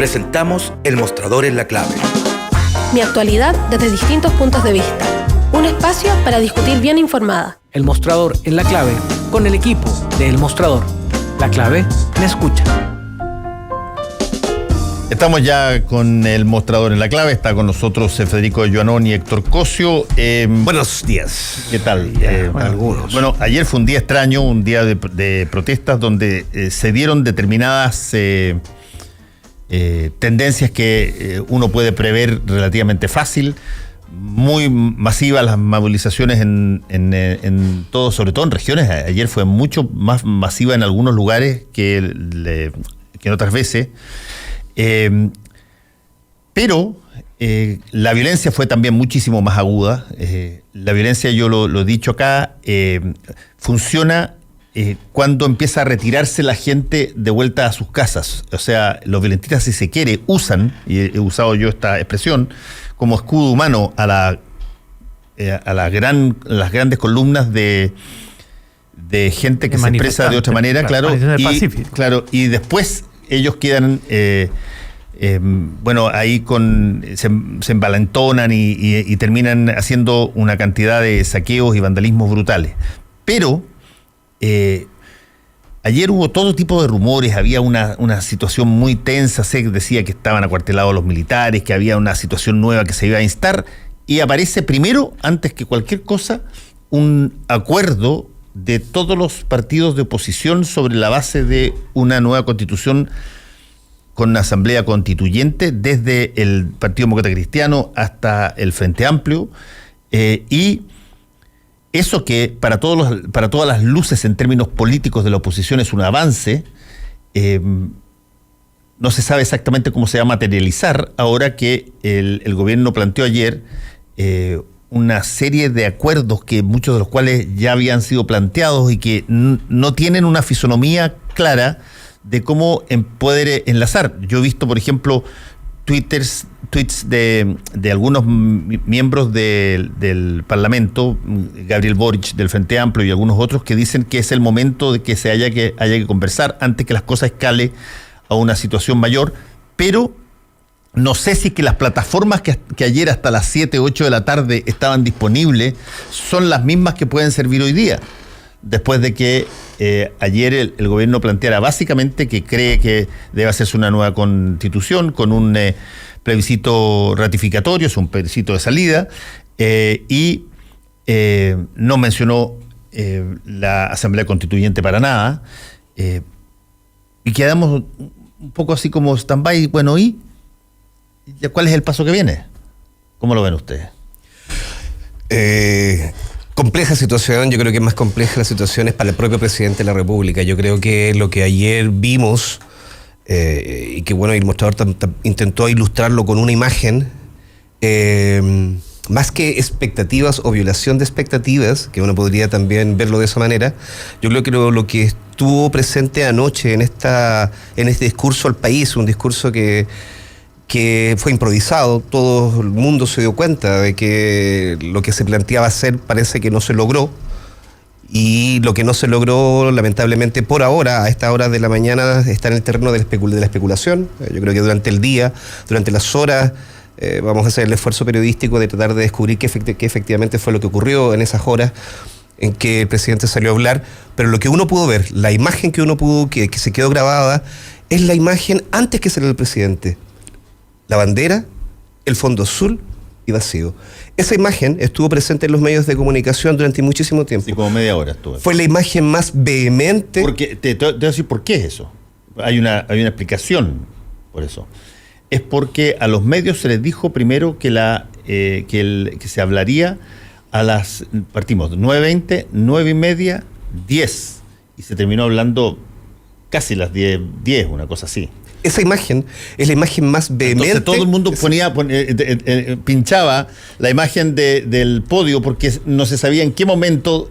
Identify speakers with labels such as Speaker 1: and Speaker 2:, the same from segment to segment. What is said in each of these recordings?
Speaker 1: presentamos El Mostrador en la Clave.
Speaker 2: Mi actualidad desde distintos puntos de vista. Un espacio para discutir bien informada.
Speaker 3: El Mostrador en la Clave, con el equipo de El Mostrador. La Clave me escucha.
Speaker 4: Estamos ya con El Mostrador en la Clave. Está con nosotros Federico Joanón y Héctor Cosio.
Speaker 5: Buenos días.
Speaker 4: ¿Qué tal?
Speaker 5: Algunos.
Speaker 4: Bueno, ayer fue un día extraño, un día de protestas donde se dieron determinadas tendencias que uno puede prever relativamente fácil. Muy masivas las movilizaciones en todo, sobre todo en regiones. Ayer fue mucho más masiva en algunos lugares que en otras veces. Pero la violencia fue también muchísimo más aguda. La violencia, yo lo he dicho acá, funciona cuando empieza a retirarse la gente de vuelta a sus casas. O sea, los violentistas, si se quiere, usan, y he usado yo esta expresión, como escudo humano a las grandes columnas de gente que se expresa de otra manera, claro, y después ellos quedan ahí se envalentonan y terminan haciendo una cantidad de saqueos y vandalismos brutales. Pero ayer hubo todo tipo de rumores, había una situación muy tensa, se decía que estaban acuartelados los militares, que había una situación nueva que se iba a instar, y aparece primero, antes que cualquier cosa, un acuerdo de todos los partidos de oposición sobre la base de una nueva constitución con una asamblea constituyente, desde el Partido Demócrata Cristiano hasta el Frente Amplio, y eso que para todas las luces en términos políticos de la oposición es un avance, no se sabe exactamente cómo se va a materializar ahora que el gobierno planteó ayer una serie de acuerdos que muchos de los cuales ya habían sido planteados y que no tienen una fisonomía clara de cómo poder enlazar. Yo he visto, por ejemplo, tweets de algunos miembros del Parlamento, Gabriel Boric del Frente Amplio y algunos otros, que dicen que es el momento de que haya que conversar antes que las cosas escale a una situación mayor, pero no sé si que las plataformas que ayer hasta las 7, 8 de la tarde estaban disponibles son las mismas que pueden servir hoy día, después de que ayer el gobierno planteara básicamente que cree que debe hacerse una nueva constitución con un plebiscito ratificatorio, es un plebiscito de salida, y no mencionó la Asamblea Constituyente para nada, y quedamos un poco así como stand-by. Bueno, ¿y cuál es el paso que viene? ¿Cómo lo ven ustedes?
Speaker 5: Compleja situación. Yo creo que más compleja la situación es para el propio presidente de la República. Yo creo que lo que ayer vimos, y que bueno, el mostrador intentó ilustrarlo con una imagen, más que expectativas o violación de expectativas, que uno podría también verlo de esa manera, yo creo que lo que estuvo presente anoche en este discurso al país, un discurso que fue improvisado, todo el mundo se dio cuenta de que lo que se planteaba hacer parece que no se logró, y lo que no se logró, lamentablemente, por ahora, a esta hora de la mañana, está en el terreno de la especulación. Yo creo que durante el día, durante las horas, vamos a hacer el esfuerzo periodístico de tratar de descubrir qué efectivamente fue lo que ocurrió en esas horas en que el presidente salió a hablar, pero lo que uno pudo ver, la imagen que uno pudo, que se quedó grabada, es la imagen antes que saliera el presidente. La bandera, el fondo azul y vacío. Esa imagen estuvo presente en los medios de comunicación durante muchísimo tiempo.
Speaker 4: Sí, como media hora estuvo.
Speaker 5: Fue la imagen más vehemente.
Speaker 4: Porque te voy a decir por qué es eso. Hay una explicación por eso. Es porque a los medios se les dijo primero que se hablaría partimos 9:20, 9:30, 10. Y se terminó hablando casi las 10, una cosa así.
Speaker 5: Esa imagen es la imagen más vehemente.
Speaker 4: Entonces todo el mundo pinchaba la imagen del podio porque no se sabía en qué momento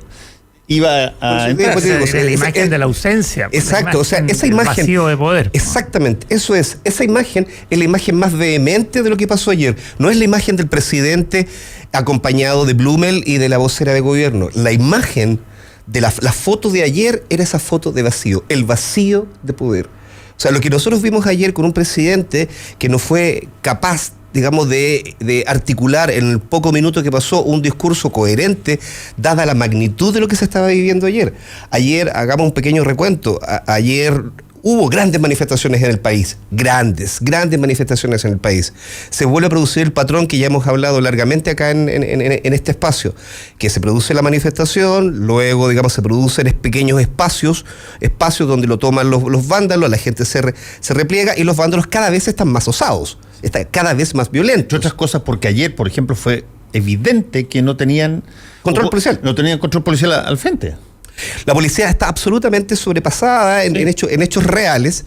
Speaker 4: iba a entrar.
Speaker 3: La imagen de la ausencia.
Speaker 5: Exacto, o sea, esa imagen.
Speaker 3: Vacío de poder.
Speaker 5: Exactamente, eso es. Esa imagen es la imagen más vehemente de lo que pasó ayer. No es la imagen del presidente acompañado de Blumel y de la vocera de gobierno. La imagen de la foto de ayer era esa foto de vacío, el vacío de poder. O sea, lo que nosotros vimos ayer con un presidente que no fue capaz, digamos, de articular en el poco minuto que pasó un discurso coherente, dada la magnitud de lo que se estaba viviendo ayer. Ayer, hagamos un pequeño recuento, ayer hubo grandes manifestaciones en el país, grandes manifestaciones en el país. Se vuelve a producir el patrón que ya hemos hablado largamente acá en este espacio, que se produce la manifestación, luego, digamos, se producen pequeños espacios donde lo toman los vándalos, la gente se repliega y los vándalos cada vez están más osados, están cada vez más violentos.
Speaker 4: Entre otras cosas porque ayer, por ejemplo, fue evidente que no tenían
Speaker 5: control policial.
Speaker 4: No tenían control policial al frente.
Speaker 5: La policía está absolutamente sobrepasada en hechos reales.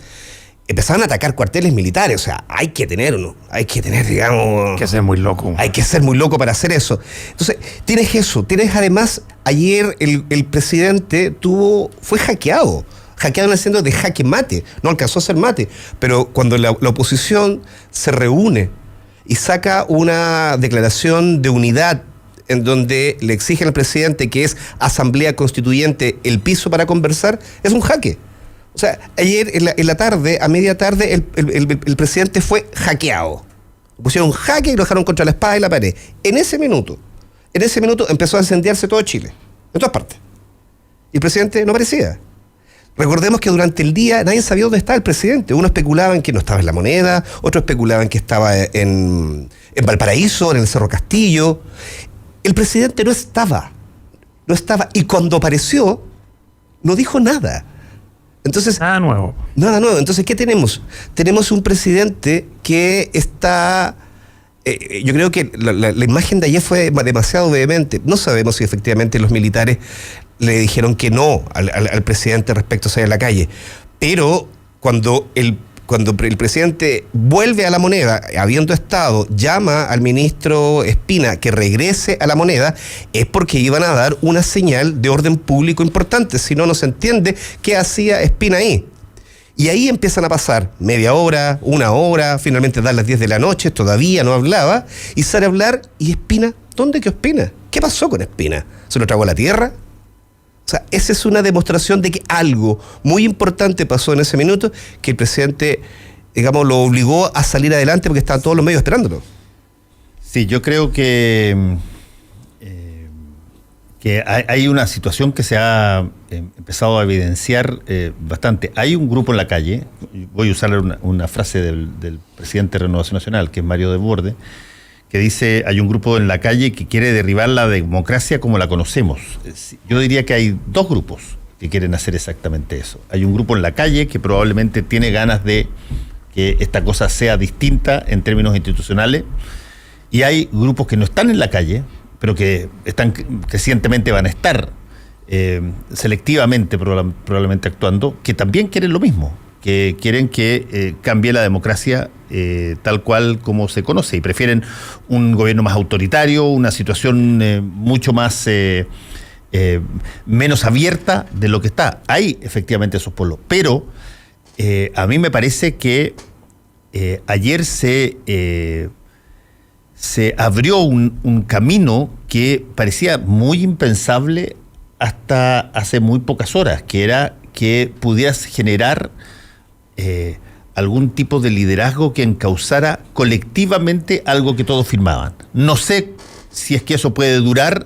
Speaker 5: Empezaron a atacar cuarteles militares. O sea, hay que tener, digamos...
Speaker 3: Hay que ser muy loco.
Speaker 5: Hay que ser muy loco para hacer eso. Entonces, tienes eso. Tienes además, ayer el presidente fue hackeado en el centro de jaque mate. No alcanzó a hacer mate. Pero cuando la oposición se reúne y saca una declaración de unidad en donde le exigen al presidente que es asamblea constituyente el piso para conversar, es un jaque. O sea, ayer en la tarde, a media tarde, el presidente fue hackeado. Pusieron un jaque y lo dejaron contra la espada y la pared. En ese minuto empezó a incendiarse todo Chile, en todas partes. Y el presidente no aparecía. Recordemos que durante el día nadie sabía dónde estaba el presidente. Uno especulaba en que no estaba en La Moneda, otro especulaba en que estaba en Valparaíso, en el Cerro Castillo. El presidente no estaba, y cuando apareció, no dijo nada. Entonces,
Speaker 3: Nada nuevo.
Speaker 5: Entonces, ¿qué tenemos? Tenemos un presidente que está... yo creo que la imagen de ayer fue demasiado vehemente. No sabemos si efectivamente los militares le dijeron que no al presidente respecto a salir a la calle. Pero cuando el presidente vuelve a La Moneda, habiendo estado, llama al ministro Espina que regrese a La Moneda, es porque iban a dar una señal de orden público importante. Si no, no se entiende qué hacía Espina ahí. Y ahí empiezan a pasar media hora, una hora, finalmente dan las 10 de la noche, todavía no hablaba, y sale a hablar, y Espina, ¿dónde quedó Espina? ¿Qué pasó con Espina? ¿Se lo tragó la tierra? O sea, esa es una demostración de que algo muy importante pasó en ese minuto, que el presidente, digamos, lo obligó a salir adelante porque estaban todos los medios esperándolo.
Speaker 4: Sí, yo creo que hay una situación que se ha empezado a evidenciar bastante. Hay un grupo en la calle, voy a usar una frase del presidente de Renovación Nacional, que es Mario Desbordes, que dice, hay un grupo en la calle que quiere derribar la democracia como la conocemos. Yo diría que hay dos grupos que quieren hacer exactamente eso. Hay un grupo en la calle que probablemente tiene ganas de que esta cosa sea distinta en términos institucionales, y hay grupos que no están en la calle, pero que están crecientemente van a estar selectivamente probablemente actuando, que también quieren lo mismo, que quieren que cambie la democracia tal cual como se conoce, y prefieren un gobierno más autoritario, una situación mucho más menos abierta de lo que está. Hay efectivamente esos polos, pero a mí me parece que ayer se abrió un camino que parecía muy impensable hasta hace muy pocas horas, que era que pudieras generar algún tipo de liderazgo que encauzara colectivamente algo que todos firmaban. No sé si es que eso puede durar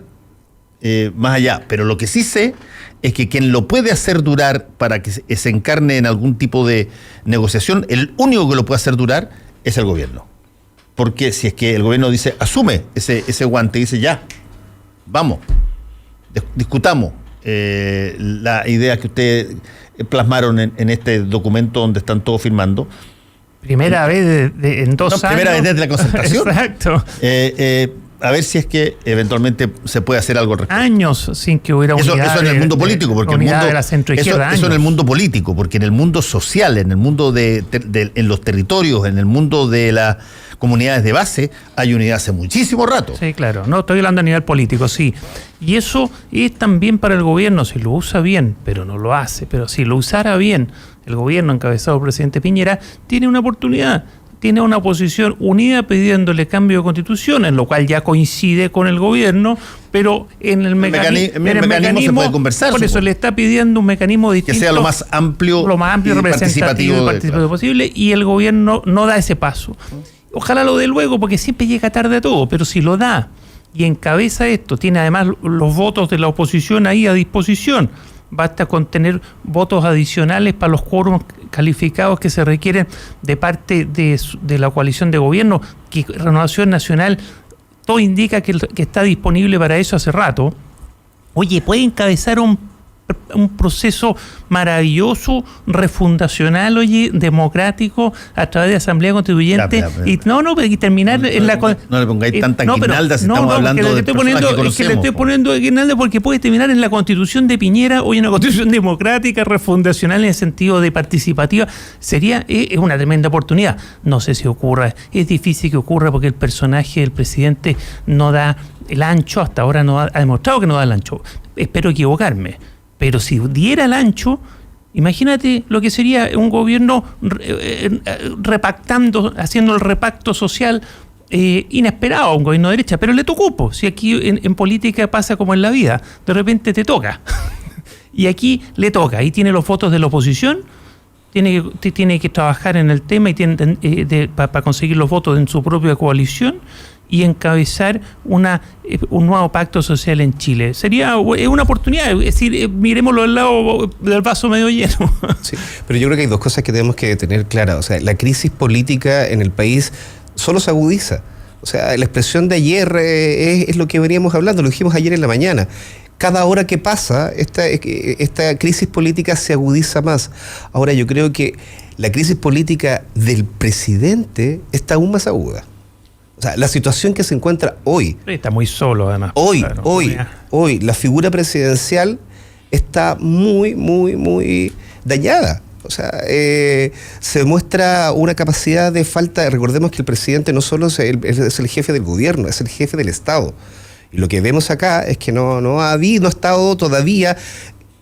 Speaker 4: más allá, pero lo que sí sé es que quien lo puede hacer durar para que se encarne en algún tipo de negociación, el único que lo puede hacer durar es el gobierno. Porque si es que el gobierno dice, asume ese guante y dice, ya, vamos, discutamos la idea que ustedes plasmaron en este documento donde están todos firmando.
Speaker 3: Primera vez en 2 años.
Speaker 4: Primera vez desde la concertación.
Speaker 3: Exacto.
Speaker 4: A ver si es que eventualmente se puede hacer algo al respecto.
Speaker 3: Años sin que hubiera unidad.
Speaker 4: Eso en el mundo político, porque el mundo,
Speaker 3: de la centroizquierda,
Speaker 4: eso en el mundo político, porque en el mundo social, en el mundo en los territorios, en el mundo de las comunidades de base, hay unidad hace muchísimo rato.
Speaker 3: Sí, claro. No, estoy hablando a nivel político, sí. Y eso es también para el gobierno, si lo usa bien, pero no lo hace. Pero si lo usara bien, el gobierno encabezado por el presidente Piñera tiene una oportunidad. tiene una oposición unida pidiéndole cambio de constitución, en lo cual ya coincide con el gobierno, pero en el mecanismo
Speaker 4: se puede conversar.
Speaker 3: Por eso le está pidiendo un mecanismo distinto.
Speaker 4: Que sea lo más amplio y
Speaker 3: representativo
Speaker 4: participativo
Speaker 3: posible, y el gobierno no da ese paso. Ojalá lo dé luego, porque siempre llega tarde a todo, pero si lo da y encabeza esto, tiene además los votos de la oposición ahí a disposición. Basta con tener votos adicionales para los quórums calificados que se requieren de parte de la coalición de gobierno, que Renovación Nacional todo indica que está disponible para eso hace rato. Oye, puede encabezar un proceso maravilloso, refundacional, democrático, a través de Asamblea Constituyente, y terminar en la...
Speaker 4: No le pongáis tanta guirnalda si estamos hablando de personas que conocemos.
Speaker 3: Es que le estoy poniendo guirnalda porque puede terminar en la Constitución de Piñera, hoy una Constitución democrática, refundacional en el sentido de participativa. Es una tremenda oportunidad. No sé si ocurra, es difícil que ocurra porque el personaje del presidente no da el ancho, hasta ahora no ha demostrado que no da el ancho. Espero equivocarme. Pero si diera el ancho, imagínate lo que sería un gobierno repactando, haciendo el repacto social inesperado a un gobierno de derecha. Pero le tocó, si aquí en política pasa como en la vida, de repente te toca. Y aquí le toca, ahí tiene los votos de la oposición, tiene que trabajar en el tema y para conseguir los votos en su propia coalición y encabezar un nuevo pacto social en Chile. Sería una oportunidad, es decir, miremoslo del lado del vaso medio lleno.
Speaker 5: Sí, pero yo creo que hay dos cosas que tenemos que tener claras. O sea, la crisis política en el país solo se agudiza. O sea, la expresión de ayer es lo que veníamos hablando, lo dijimos ayer en la mañana. Cada hora que pasa, esta crisis política se agudiza más. Ahora, yo creo que la crisis política del presidente está aún más aguda. O sea, la situación que se encuentra hoy...
Speaker 3: Está muy solo, además.
Speaker 5: Hoy, la figura presidencial está muy, muy, muy dañada. O sea, se muestra una capacidad de falta... Recordemos que el presidente no solo es el jefe del gobierno, es el jefe del Estado. Y lo que vemos acá es que no ha estado todavía...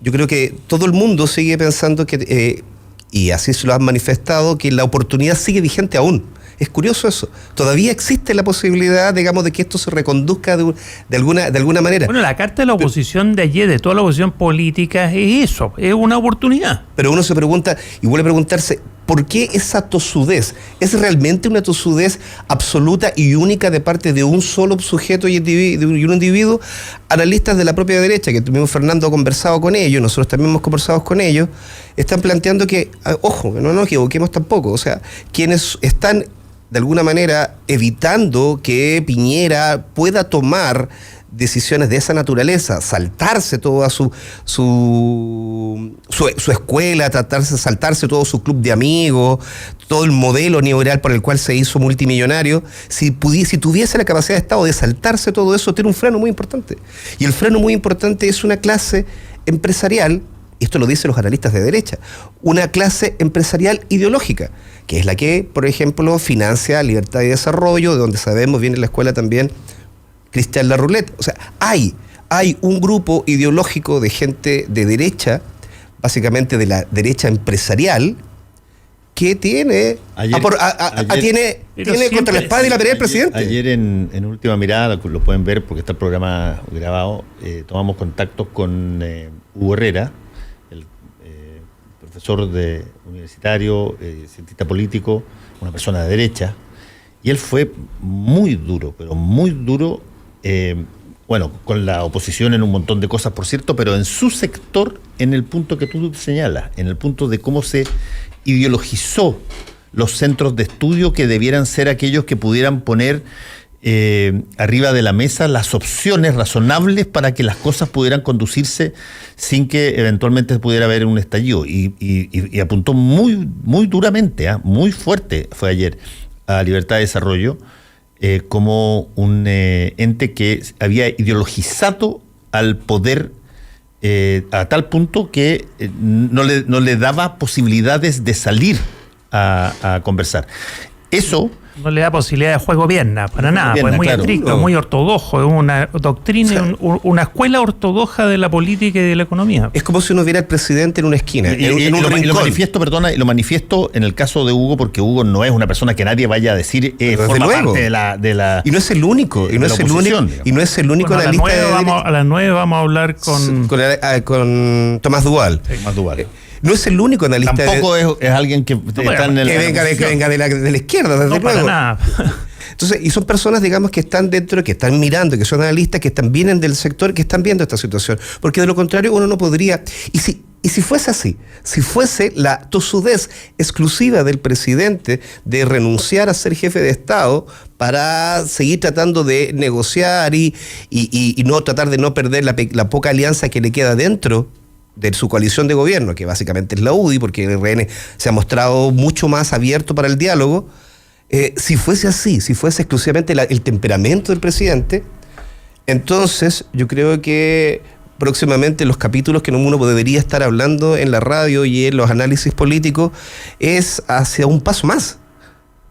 Speaker 5: Yo creo que todo el mundo sigue pensando que, y así se lo han manifestado, que la oportunidad sigue vigente aún. Es curioso eso. Todavía existe la posibilidad, digamos, de que esto se reconduzca de alguna manera.
Speaker 3: Bueno, la carta de la oposición de ayer, de toda la oposición política, es eso, es una oportunidad.
Speaker 5: Pero uno se pregunta, y vuelve a preguntarse, ¿por qué esa tosudez? ¿Es realmente una tosudez absoluta y única de parte de un solo sujeto y un individuo? Analistas de la propia derecha, que mismo Fernando ha conversado con ellos, nosotros también hemos conversado con ellos, están planteando que, ojo, no nos equivoquemos tampoco, o sea, quienes están de alguna manera evitando que Piñera pueda tomar decisiones de esa naturaleza, saltarse toda su escuela, saltarse todo su club de amigos, todo el modelo neoliberal por el cual se hizo multimillonario, si tuviese la capacidad de Estado de saltarse todo eso, tiene un freno muy importante. Y el freno muy importante es una clase empresarial, y esto lo dicen los analistas de derecha, una clase empresarial ideológica, que es la que, por ejemplo, financia Libertad y Desarrollo, de donde sabemos viene la escuela también Cristian Larroulet. O sea, hay un grupo ideológico de gente de derecha, básicamente de la derecha empresarial, que tiene contra la espada y la pared el presidente.
Speaker 4: Ayer en Última Mirada, lo pueden ver porque está el programa grabado, tomamos contactos con Hugo Herrera, el profesor universitario, cientista político, una persona de derecha, y él fue muy duro, pero muy duro, con la oposición en un montón de cosas, por cierto, pero en su sector, en el punto que tú señalas, en el punto de cómo se ideologizó los centros de estudio que debieran ser aquellos que pudieran poner arriba de la mesa las opciones razonables para que las cosas pudieran conducirse sin que eventualmente pudiera haber un estallido. Y apuntó muy, muy duramente, muy fuerte fue ayer a Libertad de Desarrollo, como un ente que había ideologizado al poder a tal punto que no le daba posibilidades de salir a conversar. Eso
Speaker 3: no le da posibilidad de juego pierna, para nada,
Speaker 4: pierna,
Speaker 3: pues es muy
Speaker 4: claro.
Speaker 3: estricto,
Speaker 5: No.
Speaker 3: es muy ortodoxo, es una doctrina, una escuela ortodoxa de la política y de la economía.
Speaker 5: Es como si uno viera al presidente en una esquina, en un
Speaker 4: y lo
Speaker 5: rincón.
Speaker 4: manifiesto en el caso de Hugo, porque Hugo no es una persona que nadie vaya a decir
Speaker 5: Desde
Speaker 4: forma
Speaker 5: luego.
Speaker 4: parte de la
Speaker 5: Y no es el único,
Speaker 4: de la oposición, digamos.
Speaker 5: y no es el único
Speaker 3: Bueno,
Speaker 5: analista de
Speaker 3: a las 9 vamos a hablar
Speaker 5: con Tomás Duval.
Speaker 4: más Duval.
Speaker 5: No es el único analista
Speaker 4: Tampoco es alguien que está en el
Speaker 5: que venga de la izquierda, desde
Speaker 3: no para
Speaker 5: luego.
Speaker 3: nada.
Speaker 5: Entonces, y son personas, digamos, que están dentro, que están mirando, que son analistas, que vienen del sector, que están viendo esta situación. Porque de lo contrario, uno no podría. Y si fuese así, si fuese la tosudez exclusiva del presidente de renunciar a ser jefe de Estado para seguir tratando de negociar y no tratar de no perder la poca alianza que le queda dentro de su coalición de gobierno, que básicamente es la UDI, porque el RN se ha mostrado mucho más abierto para el diálogo. Si fuese así, si fuese exclusivamente el temperamento del presidente, entonces yo creo que próximamente los capítulos que uno debería estar hablando en la radio y en los análisis políticos es hacia un paso más.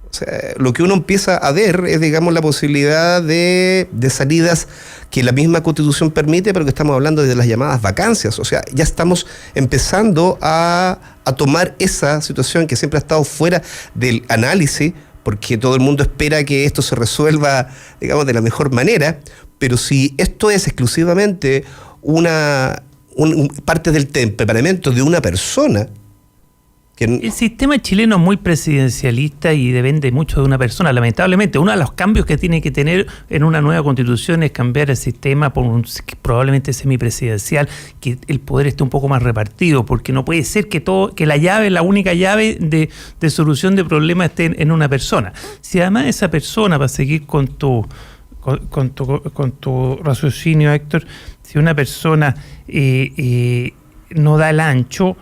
Speaker 5: O sea, lo que uno empieza a ver es, digamos, la posibilidad de salidas que la misma Constitución permite, pero que estamos hablando de las llamadas vacancias. O sea, ya estamos empezando a tomar esa situación que siempre ha estado fuera del análisis, porque todo el mundo espera que esto se resuelva, digamos, de la mejor manera, pero si esto es exclusivamente parte del temperamento de una persona.
Speaker 3: El sistema chileno es muy presidencialista y depende mucho de una persona. Lamentablemente, uno de los cambios que tiene que tener en una nueva constitución es cambiar el sistema por un probablemente semipresidencial, que el poder esté un poco más repartido, porque no puede ser que la única llave de solución de problemas esté en una persona. Si además esa persona, para seguir con tu raciocinio, Héctor, si una persona no da el ancho,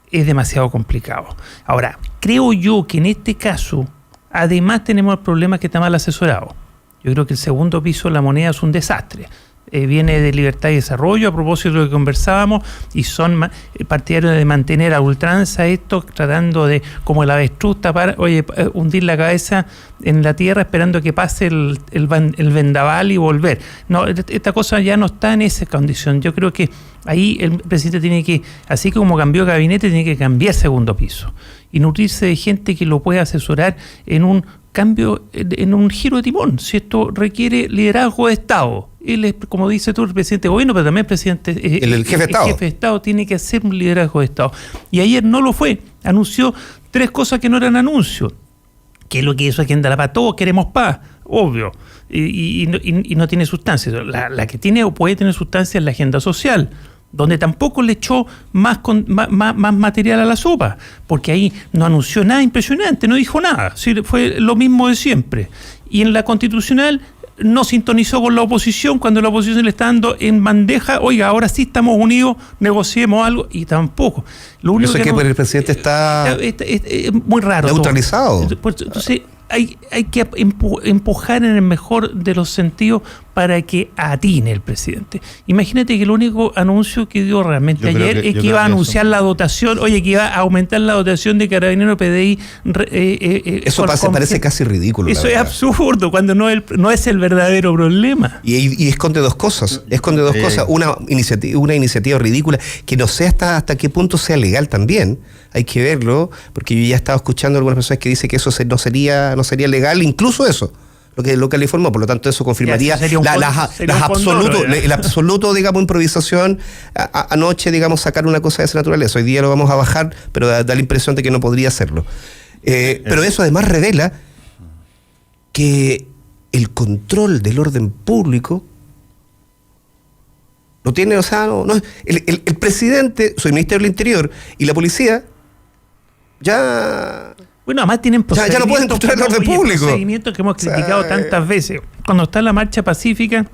Speaker 3: es demasiado complicado. Ahora, creo yo que en este caso, además tenemos el problema que está mal asesorado. Yo creo que el segundo piso de la moneda es un desastre. Viene de Libertad y Desarrollo, a propósito de lo que conversábamos, y son partidarios de mantener a ultranza esto, tratando de, como el avestruz, hundir la cabeza en la tierra esperando que pase el vendaval y volver. No, esta cosa ya no está en esa condición. Yo creo que ahí el presidente tiene que, así como cambió gabinete, tiene que cambiar segundo piso y nutrirse de gente que lo pueda asesorar en un cambio, en un giro de timón. Si esto requiere liderazgo de Estado, él es, como dice tú, el presidente de gobierno, pero también el presidente,
Speaker 5: el jefe de Estado.
Speaker 3: El jefe de Estado tiene que hacer un liderazgo de Estado. Y ayer no lo fue. Anunció 3 cosas que no eran anuncios. ¿Qué es lo que es agenda la paz? Todos queremos paz, obvio. Y no tiene sustancia. La que tiene o puede tener sustancia es la agenda social, donde tampoco le echó más material a la sopa, porque ahí no anunció nada impresionante, no dijo nada, sí, fue lo mismo de siempre. Y en la constitucional no sintonizó con la oposición cuando la oposición le está dando en bandeja, oiga, ahora sí estamos unidos, negociemos algo, y tampoco. Lo único
Speaker 5: Eso es que el presidente está
Speaker 3: es muy raro.
Speaker 5: neutralizado.
Speaker 3: Entonces hay que empujar en el mejor de los sentidos para que atine el presidente. Imagínate que el único anuncio que dio realmente ayer es que iba a anunciar la dotación, que iba a aumentar la dotación de Carabineros PDI.
Speaker 5: Eso parece casi ridículo.
Speaker 3: Eso es absurdo, cuando no es el verdadero problema.
Speaker 5: Y esconde dos cosas. Una iniciativa ridícula que no sé hasta qué punto sea legal también. Hay que verlo, porque yo ya he estado escuchando a algunas personas que dicen que eso no sería legal, incluso eso, lo que le informó. Por lo tanto, eso confirmaría el absoluto, digamos, improvisación anoche, digamos, sacar una cosa de esa naturaleza. Hoy día lo vamos a bajar, pero da la impresión de que no podría hacerlo. Pero eso además revela que el control del orden público lo tiene, el presidente, el Ministerio del Interior y la policía ya...
Speaker 3: Bueno, además tienen
Speaker 5: ya no pueden controlar el orden público.
Speaker 3: Procedimientos que hemos criticado tantas veces. Cuando está la marcha pacífica,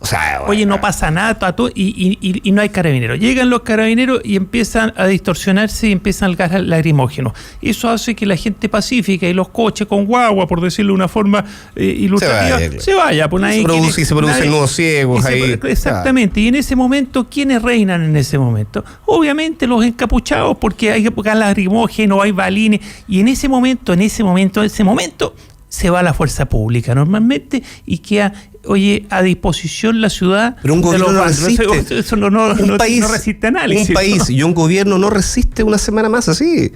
Speaker 5: O sea,
Speaker 3: oye, no pasa nada, y no hay carabineros. Llegan los carabineros y empiezan a distorsionarse y empiezan el gas lacrimógeno. Eso hace que la gente pacífica y los coches con guagua, por decirlo de una forma ilustrativa, se vaya. Pues
Speaker 5: se producen nuevos ciegos ahí.
Speaker 3: Exactamente. Y en ese momento, ¿quiénes reinan en ese momento? Obviamente los encapuchados, porque hay gas lacrimógeno, hay balines. Y en ese momento, se va la fuerza pública normalmente y queda, a disposición la ciudad.
Speaker 5: Pero un gobierno no resiste.
Speaker 3: Eso no resiste análisis.
Speaker 5: Un país y un gobierno no resiste una semana más así.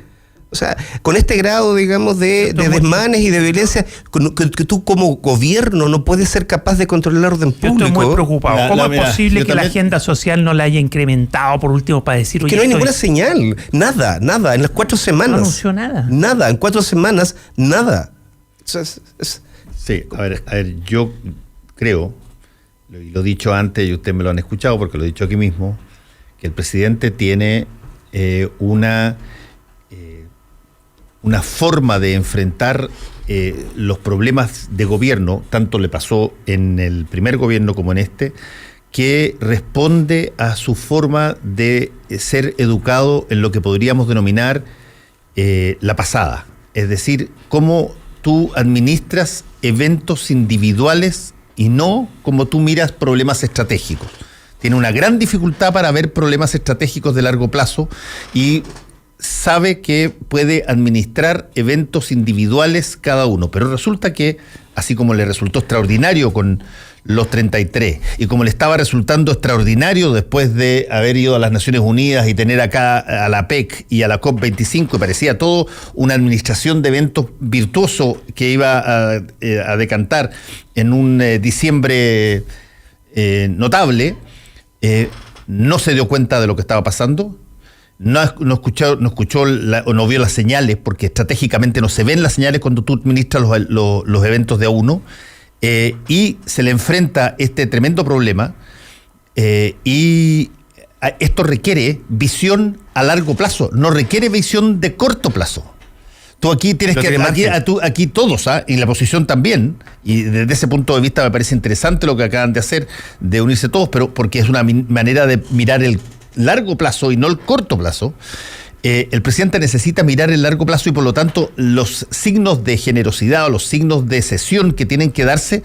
Speaker 5: O sea, con este grado, digamos, de desmanes y de violencia, que tú como gobierno no puedes ser capaz de controlar el orden público.
Speaker 3: Yo estoy muy preocupado. ¿Cómo es posible que la agenda social no la haya incrementado, por último, para decir...
Speaker 5: Que no hay ninguna señal. Nada. En las 4 semanas.
Speaker 3: No anunció nada.
Speaker 5: Nada. En 4 semanas, nada.
Speaker 4: Sí, a ver, yo creo, lo he dicho antes y ustedes me lo han escuchado porque lo he dicho aquí mismo, que el presidente tiene una forma de enfrentar los problemas de gobierno, tanto le pasó en el primer gobierno como en este, que responde a su forma de ser educado en lo que podríamos denominar la pasada. Es decir, cómo tú administras eventos individuales y no como tú miras problemas estratégicos. Tiene una gran dificultad para ver problemas estratégicos de largo plazo y sabe que puede administrar eventos individuales cada uno, pero resulta que, así como le resultó extraordinario con los 33 y como le estaba resultando extraordinario después de haber ido a las Naciones Unidas y tener acá a la PEC y a la COP25, y parecía todo una administración de eventos virtuoso que iba a decantar en un diciembre notable, no se dio cuenta de lo que estaba pasando. No escuchó o no vio las señales, porque estratégicamente no se ven las señales cuando tú administras los eventos de a uno, y se le enfrenta este tremendo problema, y esto requiere visión a largo plazo, no requiere visión de corto plazo. Tú aquí tienes aquí todos, y la oposición también, y desde ese punto de vista me parece interesante lo que acaban de hacer, de unirse todos, pero porque es una manera de mirar el largo plazo y no el corto plazo. El presidente necesita mirar el largo plazo y por lo tanto los signos de generosidad o los signos de cesión que tienen que darse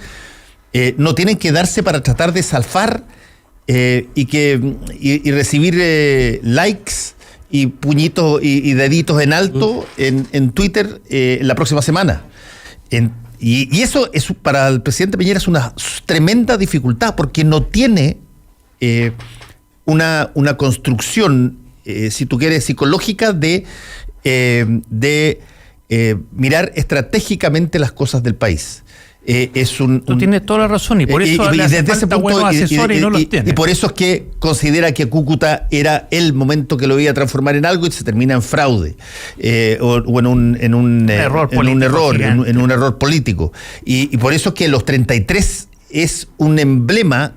Speaker 4: no tienen que darse para tratar de zafar y recibir likes y puñitos y deditos en alto en Twitter la próxima semana. Y eso es, para el presidente Piñera, es una tremenda dificultad, porque no tiene una construcción, si tú quieres, psicológica de mirar estratégicamente las cosas del país. Tú
Speaker 3: tienes toda la razón, y por eso le hace falta buenos asesores y no los tiene.
Speaker 4: Y por eso es que considera que Cúcuta era el momento que lo iba a transformar en algo y se termina en fraude, o en un error político. Y por eso es que los 33 es un emblema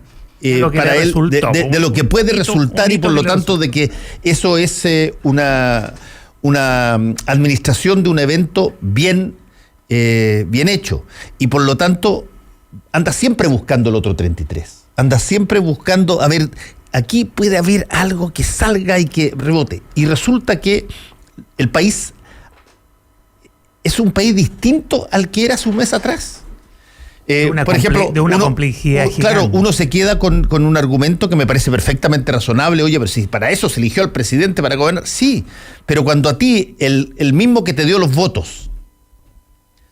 Speaker 4: para él de lo que puede resultar, y por lo tanto de que eso es una administración de un evento bien hecho, y por lo tanto anda siempre buscando el otro 33, anda siempre buscando, a ver, aquí puede haber algo que salga y que rebote, y resulta que el país es un país distinto al que era hace un mes atrás. Por ejemplo,
Speaker 3: de una complejidad gigante.
Speaker 4: Claro, uno se queda con un argumento que me parece perfectamente razonable. Oye, pero si para eso se eligió al presidente, para gobernar, sí, pero cuando a ti el mismo que te dio los votos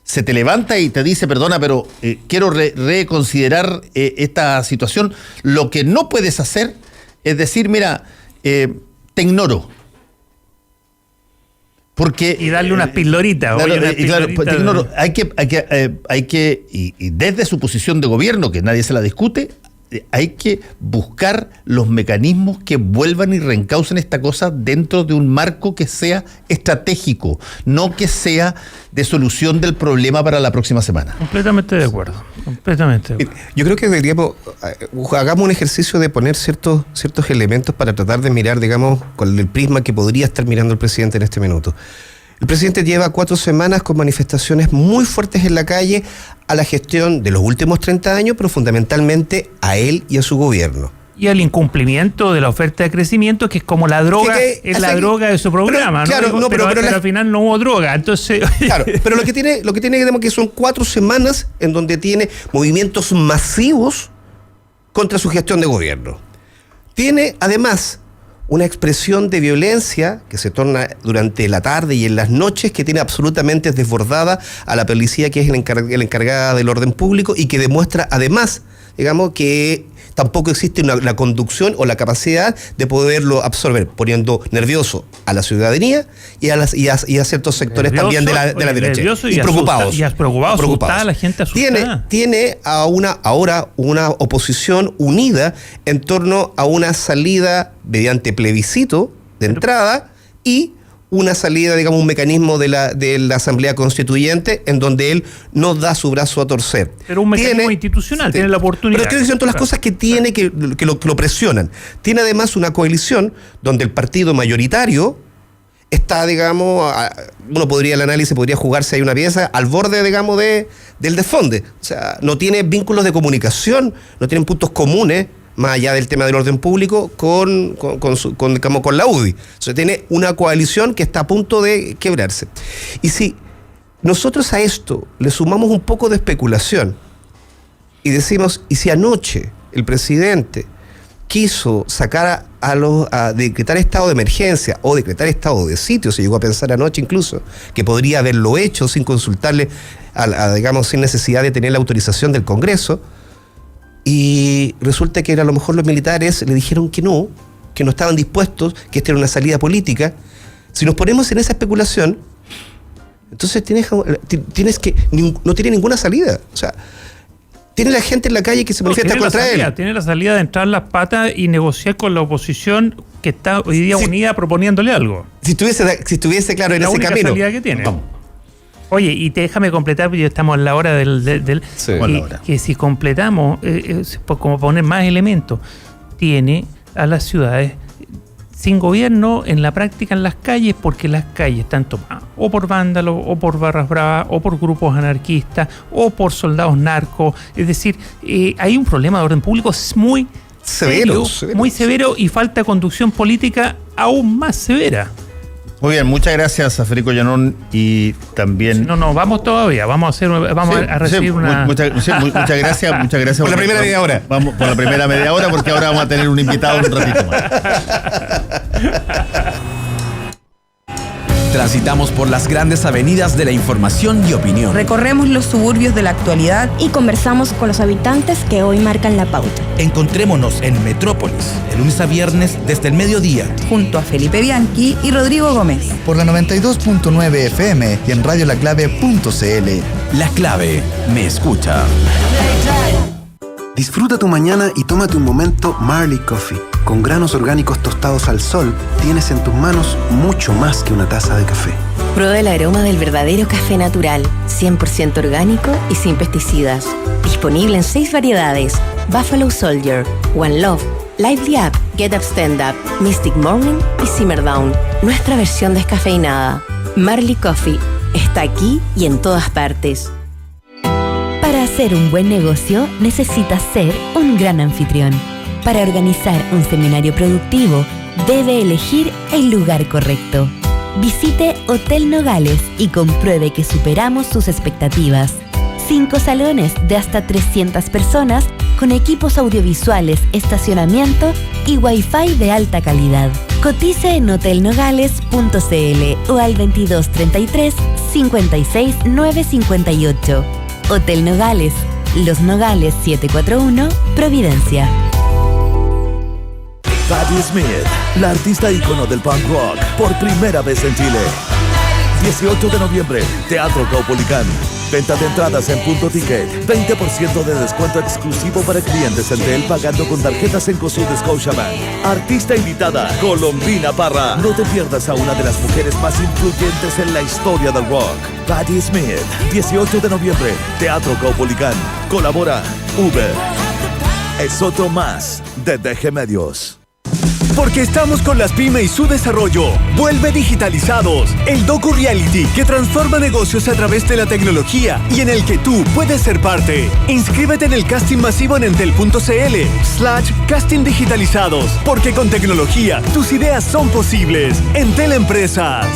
Speaker 4: se te levanta y te dice, perdona, pero quiero reconsiderar esta situación, lo que no puedes hacer es decir, mira, te ignoro. Porque,
Speaker 3: y darle unas pildoritas.
Speaker 4: Claro, hay que y desde su posición de gobierno, que nadie se la discute, hay que buscar los mecanismos que vuelvan y reencaucen esta cosa dentro de un marco que sea estratégico, no que sea de solución del problema para la próxima semana.
Speaker 3: Completamente de acuerdo.
Speaker 5: Yo creo que deberíamos, hagamos un ejercicio de poner ciertos elementos para tratar de mirar, digamos, con el prisma que podría estar mirando el presidente en este minuto. El presidente lleva 4 semanas con manifestaciones muy fuertes en la calle a la gestión de los últimos 30 años, pero fundamentalmente a él y a su gobierno.
Speaker 3: Y al incumplimiento de la oferta de crecimiento, que es como la droga, es la droga de su programa,
Speaker 5: pero,
Speaker 3: ¿no? Pero al final no hubo droga, entonces...
Speaker 5: Claro, pero lo que tiene, digamos, que son 4 semanas en donde tiene movimientos masivos contra su gestión de gobierno. Tiene, además, una expresión de violencia que se torna durante la tarde y en las noches, que tiene absolutamente desbordada a la policía, que es la encargada del orden público, y que demuestra, además, digamos, que tampoco existe la conducción o la capacidad de poderlo absorber, poniendo nervioso a la ciudadanía y a ciertos sectores nervioso, también de la derecha.
Speaker 3: Y preocupados. Asustada, la gente asustada.
Speaker 5: Tiene ahora una oposición unida en torno a una salida mediante plebiscito de entrada y una salida, digamos, un mecanismo de la Asamblea Constituyente en donde él no da su brazo a torcer.
Speaker 3: Pero un mecanismo institucional, tiene la oportunidad.
Speaker 5: Pero creo que son todas las cosas que tiene que lo presionan. Tiene además una coalición donde el partido mayoritario está, digamos, uno podría, el análisis podría jugarse ahí una pieza al borde, digamos, del desfonde. O sea, no tiene vínculos de comunicación, no tienen puntos comunes, más allá del tema del orden público, con la UDI. O sea, tiene una coalición que está a punto de quebrarse. Y si nosotros a esto le sumamos un poco de especulación y decimos, ¿y si anoche el presidente quiso sacar a decretar estado de emergencia o decretar estado de sitio? Se llegó a pensar anoche incluso que podría haberlo hecho sin consultarle, digamos, sin necesidad de tener la autorización del Congreso. Y resulta que a lo mejor los militares le dijeron que no estaban dispuestos, que esta era una salida política. Si nos ponemos en esa especulación, entonces no tiene ninguna salida. O sea, tiene la gente en la calle que se manifiesta contra él.
Speaker 3: Tiene la salida de entrar las patas y negociar con la oposición que está hoy día unida proponiéndole algo.
Speaker 5: Si estuviese claro en ese camino.
Speaker 3: La única salida que tiene. Vamos. Oye, y déjame completar, porque ya estamos en la hora
Speaker 4: sí,
Speaker 3: que si completamos, como poner más elementos, tiene a las ciudades sin gobierno en la práctica en las calles, porque las calles están tomadas o por vándalos, o por barras bravas, o por grupos anarquistas, o por soldados narcos. Es decir, hay un problema de orden público muy severo, muy severo, y falta conducción política aún más severa.
Speaker 4: Muy bien, muchas gracias a Federico Llanón y también...
Speaker 3: No, vamos todavía, vamos a recibir una...
Speaker 4: Muchas gracias.
Speaker 5: Por la primera media hora.
Speaker 4: Vamos por la primera media hora, porque ahora vamos a tener un invitado un ratito más.
Speaker 6: Transitamos por las grandes avenidas de la información y opinión.
Speaker 7: Recorremos los suburbios de la actualidad
Speaker 8: y conversamos con los habitantes que hoy marcan la pauta.
Speaker 1: Encontrémonos en Metrópolis, de lunes a viernes desde el mediodía.
Speaker 7: Junto a Felipe Bianchi y Rodrigo Gómez.
Speaker 9: Por la 92.9 FM y en radiolaclave.cl.
Speaker 6: La Clave me escucha.
Speaker 10: Disfruta tu mañana y tómate un momento Marley Coffee. Con granos orgánicos tostados al sol, tienes en tus manos mucho más que una taza de café.
Speaker 11: Prueba el aroma del verdadero café natural, 100% orgánico y sin pesticidas. Disponible en 6 variedades: Buffalo Soldier, One Love, Lively Up, Get Up Stand Up, Mystic Morning y Simmer Down. Nuestra versión descafeinada. Marley Coffee está aquí y en todas partes.
Speaker 12: Para hacer un buen negocio, necesitas ser un gran anfitrión. Para organizar un seminario productivo, debe elegir el lugar correcto. Visite Hotel Nogales y compruebe que superamos sus expectativas. 5 salones de hasta 300 personas con equipos audiovisuales, estacionamiento y Wi-Fi de alta calidad. Cotice en hotelnogales.cl o al 2233 56 958. Hotel Nogales, Los Nogales 741, Providencia.
Speaker 13: Patti Smith, la artista ícono del punk rock, por primera vez en Chile. 18 de noviembre, Teatro Caupolicán. Venta de entradas en Punto Ticket. 20% de descuento exclusivo para clientes Entel pagando con tarjetas Cencosud de Scotiabank. Artista invitada, Colombina Parra. No te pierdas a una de las mujeres más influyentes en la historia del rock. Patti Smith, 18 de noviembre, Teatro Caupolicán. Colabora Uber. Es otro más de DG Medios.
Speaker 14: Porque estamos con las pymes y su desarrollo. Vuelve Digitalizados, el docu-reality que transforma negocios a través de la tecnología y en el que tú puedes ser parte. Inscríbete en el casting masivo en entel.cl/casting digitalizados. Porque con tecnología, tus ideas son posibles. Entel Empresas.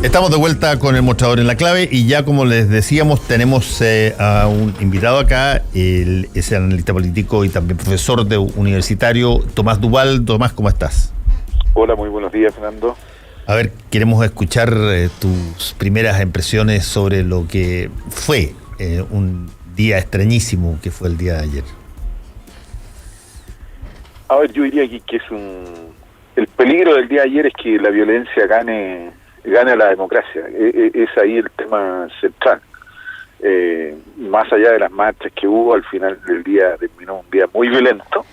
Speaker 4: Estamos de vuelta con el mostrador en la clave y ya como les decíamos tenemos a un invitado acá, es analista político y también profesor universitario, Tomás Duval. Tomás, ¿cómo estás?
Speaker 15: Hola, muy buenos días, Fernando.
Speaker 4: A ver, queremos escuchar tus primeras impresiones sobre lo que fue un día extrañísimo que fue el día de ayer.
Speaker 15: A ver, yo diría que es el peligro del día de ayer es que la violencia gane a la democracia. Es ahí el tema central. Más allá de las marchas que hubo, al final del día terminó un día muy violento,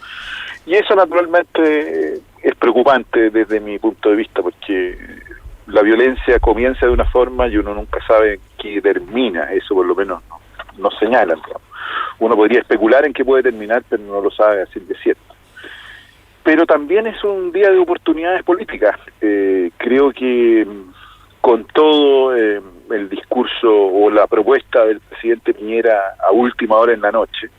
Speaker 15: y eso naturalmente es preocupante desde mi punto de vista, porque la violencia comienza de una forma y uno nunca sabe en qué termina. Eso por lo menos no señalan, digamos. Uno podría especular en qué puede terminar, pero no lo sabe así de cierto. Pero también es un día de oportunidades políticas. Creo que con todo el discurso o la propuesta del presidente Piñera a última hora en la noche,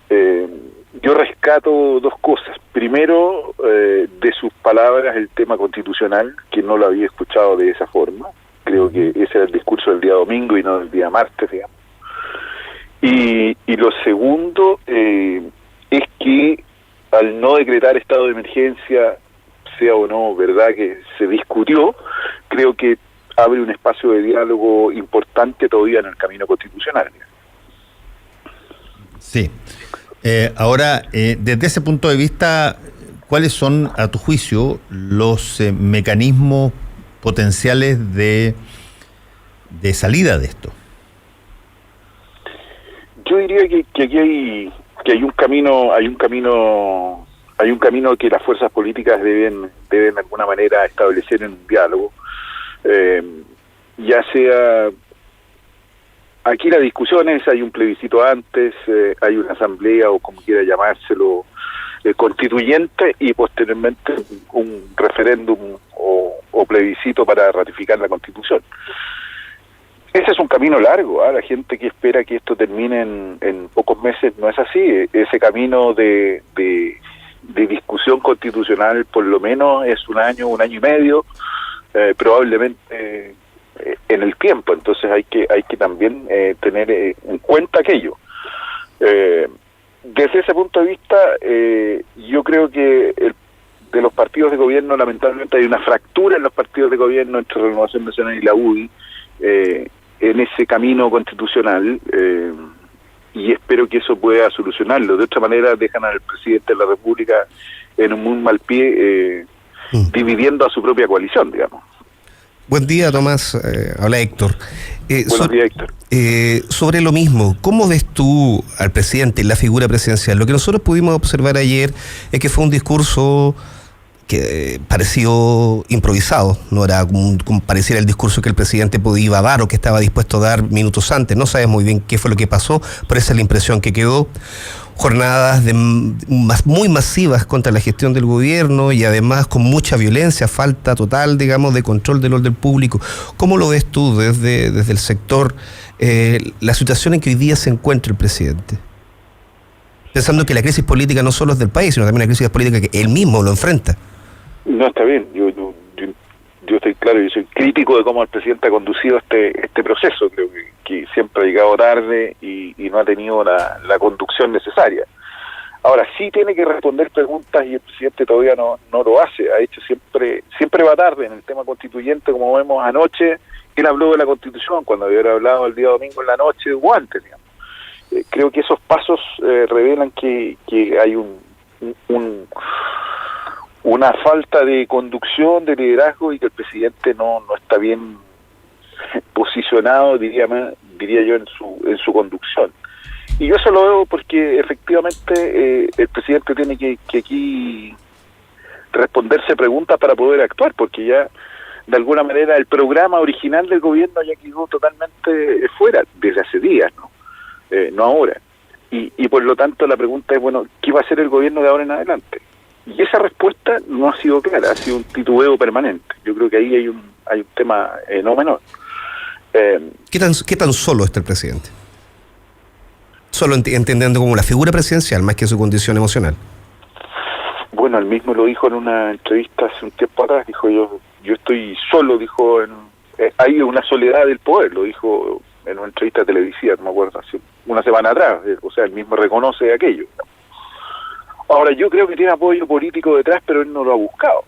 Speaker 15: yo rescato dos cosas. Primero, de sus palabras, el tema constitucional, que no lo había escuchado de esa forma. Creo que ese era el discurso del día domingo y no del día martes, digamos. Y lo segundo es que al no decretar estado de emergencia, sea o no verdad que se discutió, creo que abre un espacio de diálogo importante todavía en el camino constitucional.
Speaker 4: Sí. Ahora, desde ese punto de vista, ¿cuáles son, a tu juicio, los mecanismos potenciales de salida de esto?
Speaker 15: Yo diría que aquí hay un camino que las fuerzas políticas deben de alguna manera establecer en un diálogo, ya sea aquí la discusión es, hay un plebiscito antes, hay una asamblea o como quiera llamárselo, constituyente, y posteriormente un referéndum o plebiscito para ratificar la Constitución. Ese es un camino largo, la gente que espera que esto termine en pocos meses no es así. Ese camino de discusión constitucional por lo menos es un año y medio, probablemente en el tiempo. Entonces hay que también tener en cuenta aquello. Desde ese punto de vista, yo creo que de los partidos de gobierno, lamentablemente hay una fractura en los partidos de gobierno entre Renovación Nacional y la UDI, en ese camino constitucional, y espero que eso pueda solucionarlo. De otra manera dejan al presidente de la República en un muy mal pie, dividiendo a su propia coalición, digamos.
Speaker 5: Buen día, Tomás. Habla Héctor.
Speaker 15: Buenos días, Héctor.
Speaker 5: Sobre lo mismo, ¿cómo ves tú al presidente, la figura presidencial? Lo que nosotros pudimos observar ayer es que fue un discurso que pareció improvisado, no era como pareciera el discurso que el presidente podía dar o que estaba dispuesto a dar minutos antes. No sabes muy bien qué fue lo que pasó, pero esa es la impresión que quedó. Jornadas muy masivas contra la gestión del gobierno y además con mucha violencia, falta total, digamos, de control del orden público. ¿Cómo lo ves tú desde el sector, la situación en que hoy día se encuentra el presidente? Pensando que la crisis política no solo es del país, sino también la crisis política que él mismo lo enfrenta.
Speaker 15: No, está bien. Yo estoy claro, yo soy crítico de cómo el presidente ha conducido este proceso. Creo que siempre ha llegado tarde y no ha tenido la conducción necesaria. Ahora, sí tiene que responder preguntas y el presidente todavía no lo hace. Ha hecho siempre va tarde en el tema constituyente, como vemos anoche. Él habló de la Constitución cuando hubiera hablado el día domingo en la noche o antes, digamos. Creo que esos pasos revelan que hay una falta de conducción, de liderazgo, y que el presidente no está bien posicionado, diría yo, en su conducción. Y yo eso lo veo porque efectivamente el presidente tiene que aquí responderse preguntas para poder actuar, porque ya de alguna manera el programa original del gobierno ya quedó totalmente fuera desde hace días, no ahora. Y por lo tanto la pregunta es, bueno, ¿qué va a hacer el gobierno de ahora en adelante? Y esa respuesta no ha sido clara, ha sido un titubeo permanente. Yo creo que ahí hay un tema no menor.
Speaker 5: ¿Qué tan solo está el presidente? Solo entendiendo como la figura presidencial, más que su condición emocional.
Speaker 15: Bueno, él mismo lo dijo en una entrevista hace un tiempo atrás, dijo yo estoy solo, dijo, hay una soledad del poder, lo dijo en una entrevista televisiva, no me acuerdo, hace una semana atrás, o sea, él mismo reconoce aquello. Ahora, yo creo que tiene apoyo político detrás, pero él no lo ha buscado.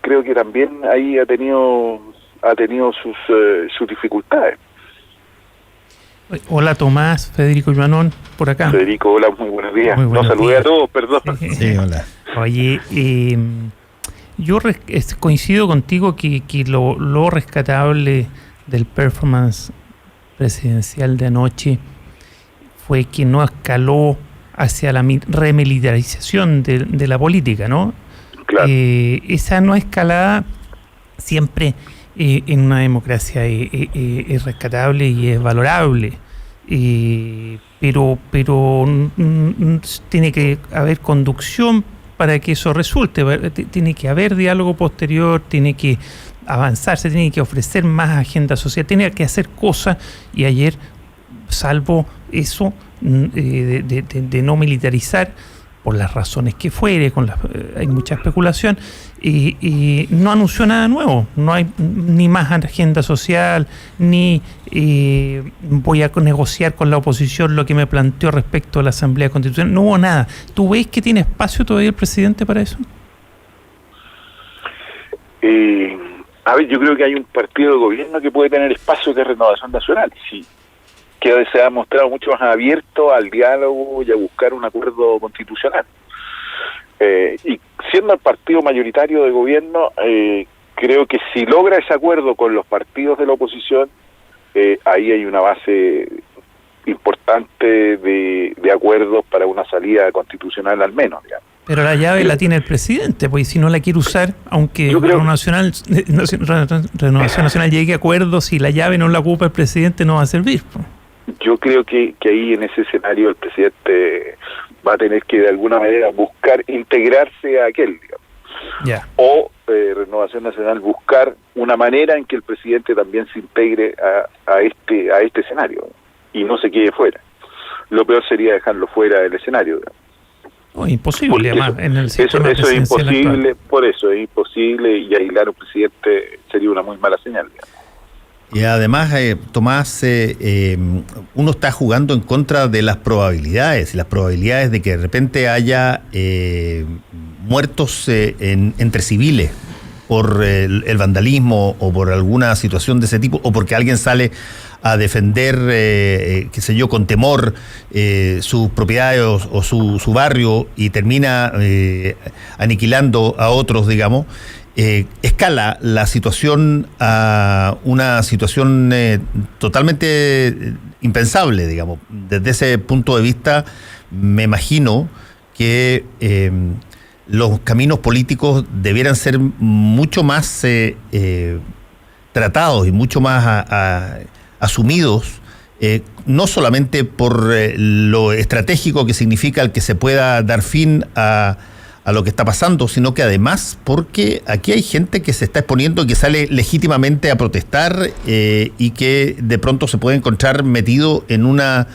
Speaker 15: Creo que también ahí ha tenido sus dificultades.
Speaker 3: Hola Tomás, Federico Yuanón, por acá.
Speaker 15: Federico, hola, muy buenos días.
Speaker 3: Muy buenos
Speaker 15: saludé
Speaker 3: días.
Speaker 15: A todos, perdón.
Speaker 4: Sí, hola.
Speaker 3: Oye, yo coincido contigo que lo rescatable del performance presidencial de anoche fue que no escaló hacia la remilitarización de la política, ¿no?
Speaker 15: Claro.
Speaker 3: Esa no escalada siempre en una democracia es rescatable y es valorable, pero tiene que haber conducción para que eso resulte, tiene que haber diálogo posterior, tiene que avanzarse, tiene que ofrecer más agenda social, tiene que hacer cosas, y ayer, salvo eso de no militarizar, por las razones que fuere, hay mucha especulación, y no anunció nada nuevo, no hay ni más agenda social, ni voy a negociar con la oposición lo que me planteó respecto a la Asamblea Constitucional, no hubo nada. ¿Tú ves que tiene espacio todavía el presidente para eso?
Speaker 15: A ver, yo creo que hay un partido de gobierno que puede tener espacio, que es Renovación Nacional, sí, que se ha mostrado mucho más abierto al diálogo y a buscar un acuerdo constitucional. Y siendo el partido mayoritario de gobierno, creo que si logra ese acuerdo con los partidos de la oposición, ahí hay una base importante de acuerdos para una salida constitucional al menos, digamos.
Speaker 3: Pero la llave la tiene el presidente, pues si no la quiere usar, aunque Renovación Nacional llegue a acuerdos, si la llave no la ocupa el presidente no va a servir, pues.
Speaker 15: Yo creo que ahí en ese escenario el presidente va a tener que de alguna manera buscar integrarse a aquel, digamos.
Speaker 3: Yeah.
Speaker 15: O Renovación Nacional buscar una manera en que el presidente también se integre a este escenario y no se quede fuera. Lo peor sería dejarlo fuera del escenario, digamos.
Speaker 3: Imposible, además, en el sistema
Speaker 15: eso es imposible,
Speaker 3: actual.
Speaker 15: por eso es imposible, y aislar a un presidente sería una muy mala señal, digamos.
Speaker 4: Y además, Tomás, uno está jugando en contra de las probabilidades, y las probabilidades de que de repente haya muertos entre civiles por el vandalismo o por alguna situación de ese tipo, o porque alguien sale a defender, qué sé yo, con temor sus propiedades o su barrio y termina aniquilando a otros, digamos. Escala la situación a una situación totalmente impensable, digamos. Desde ese punto de vista, me imagino que los caminos políticos debieran ser mucho más tratados y mucho más asumidos, no solamente por lo estratégico que significa el que se pueda dar fin a lo que está pasando, sino que además porque aquí hay gente que se está exponiendo y que sale legítimamente a protestar y que de pronto se puede encontrar metido en una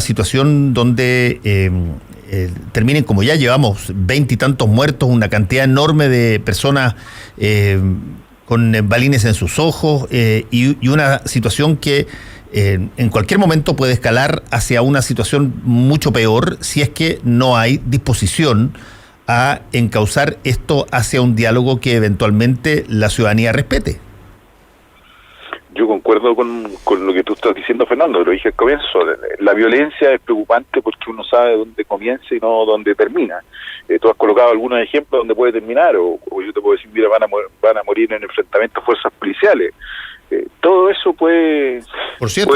Speaker 4: situación donde terminen, como ya llevamos 20 y tantos muertos, una cantidad enorme de personas con balines en sus ojos y una situación que en cualquier momento puede escalar hacia una situación mucho peor si es que no hay disposición a encauzar esto hacia un diálogo que eventualmente la ciudadanía respete.
Speaker 15: Yo concuerdo con lo que tú estás diciendo, Fernando, lo dije al comienzo. La violencia es preocupante porque uno sabe dónde comienza y no dónde termina. Tú has colocado algunos ejemplos donde puede terminar, o yo te puedo decir, mira, van a morir en enfrentamientos fuerzas policiales. Todo eso puede,
Speaker 4: por cierto,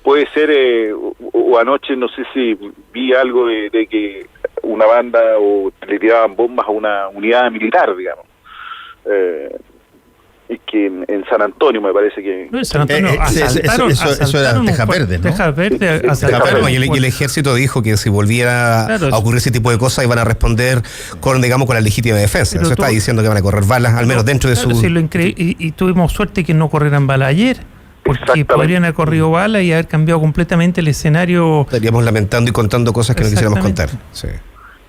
Speaker 15: puede ser o anoche no sé si vi algo de que una banda o le tiraban bombas a una unidad militar, digamos. Y que en San Antonio me parece que...
Speaker 3: No, en San Antonio
Speaker 4: eso era Tejas Verdes, ¿no?
Speaker 3: Tejas Verdes,
Speaker 5: y el ejército dijo que si volviera a ocurrir ese tipo de cosas iban a responder con la legítima defensa. Pero eso está diciendo que van a correr balas, al menos dentro de su...
Speaker 3: Y tuvimos suerte que no corrieran balas ayer, porque podrían haber corrido balas y haber cambiado completamente el escenario.
Speaker 5: Estaríamos lamentando y contando cosas que no quisiéramos contar. Sí.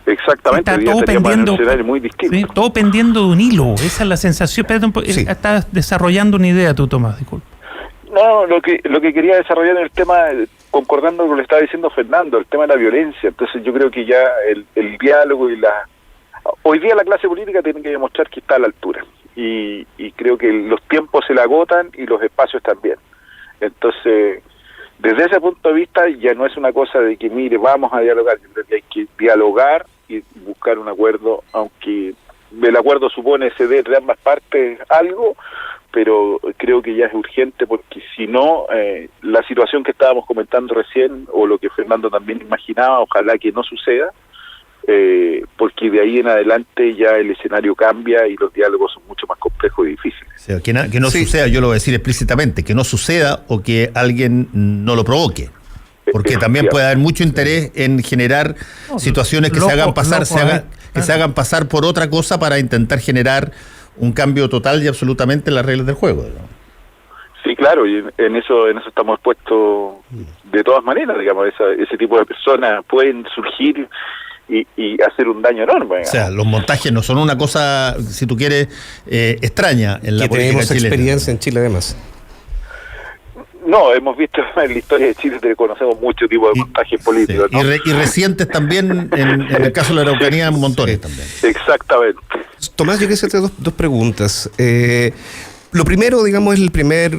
Speaker 15: Exactamente,
Speaker 3: está todo pendiendo,
Speaker 15: muy distinto.
Speaker 3: Sí, todo pendiendo de un hilo, esa es la sensación. Sí. Estás desarrollando una idea tú, Tomás, disculpa.
Speaker 15: No, lo que quería desarrollar en el tema, concordando con lo que estaba diciendo Fernando, el tema de la violencia. Entonces yo creo que ya el diálogo y hoy día la clase política tiene que demostrar que está a la altura, y creo que los tiempos se la agotan y los espacios también. Entonces, desde ese punto de vista ya no es una cosa de que, mire, vamos a dialogar. Yo creo que hay que dialogar y buscar un acuerdo, aunque el acuerdo supone ceder de ambas partes algo, pero creo que ya es urgente, porque si no, la situación que estábamos comentando recién, o lo que Fernando también imaginaba, ojalá que no suceda, porque de ahí en adelante ya el escenario cambia y los diálogos son mucho más complejos y difíciles.
Speaker 4: O sea, que no suceda, yo lo voy a decir explícitamente, que no suceda o que alguien no lo provoque. Porque también puede haber mucho interés en generar situaciones que se hagan pasar por otra cosa para intentar generar un cambio total y absolutamente en las reglas del juego, ¿no?
Speaker 15: Sí, claro, y en eso estamos expuestos de todas maneras, digamos, ese tipo de personas pueden surgir y hacer un daño enorme, digamos.
Speaker 4: O sea, los montajes no son una cosa, si tú quieres, extraña en la política
Speaker 5: tenemos
Speaker 4: chilena.
Speaker 5: Experiencia en Chile además.
Speaker 15: No, hemos visto en la historia de Chile, conocemos muchos tipos de montajes políticos,
Speaker 4: sí.
Speaker 15: ¿no?
Speaker 4: Y recientes también, en el caso de la Araucanía, montones también.
Speaker 15: Exactamente.
Speaker 5: Tomás, yo quería hacerte dos preguntas. Lo primero, digamos, es el primer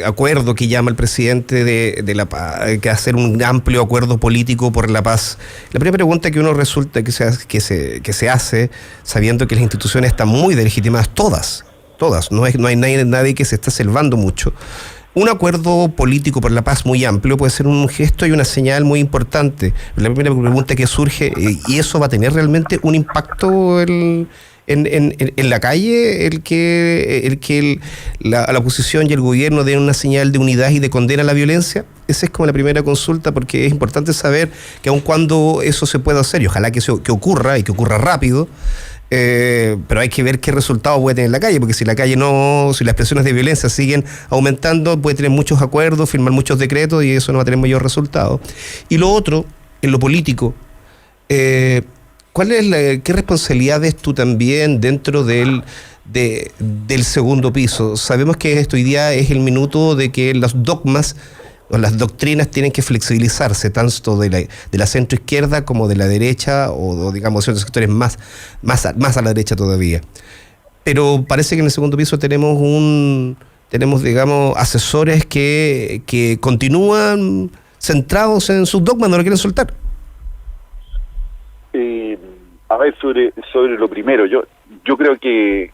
Speaker 5: acuerdo que llama el presidente de la paz, que hacer un amplio acuerdo político por la paz. La primera pregunta que uno resulta que se hace, sabiendo que las instituciones están muy delegitimadas, todas, no hay nadie que se está salvando mucho. Un acuerdo político por la paz muy amplio puede ser un gesto y una señal muy importante. La primera pregunta que surge, ¿y eso va a tener realmente un impacto en la calle? La oposición y el gobierno den una señal de unidad y de condena a la violencia. Esa es como la primera consulta, porque es importante saber que aun cuando eso se pueda hacer, y ojalá que ocurra y que ocurra rápido, pero hay que ver qué resultado puede tener la calle, porque si las presiones de violencia siguen aumentando, puede tener muchos acuerdos, firmar muchos decretos, y eso no va a tener mayor resultado. Y lo otro, en lo político, ¿qué responsabilidad ves tú también dentro del segundo piso? Sabemos que hoy día es el minuto de que los dogmas o las doctrinas tienen que flexibilizarse, tanto de la centroizquierda como de la derecha, o digamos ciertos sectores más a la derecha todavía. Pero parece que en el segundo piso tenemos digamos, asesores que continúan centrados en sus dogmas, no lo quieren soltar.
Speaker 15: A ver, sobre lo primero, yo creo que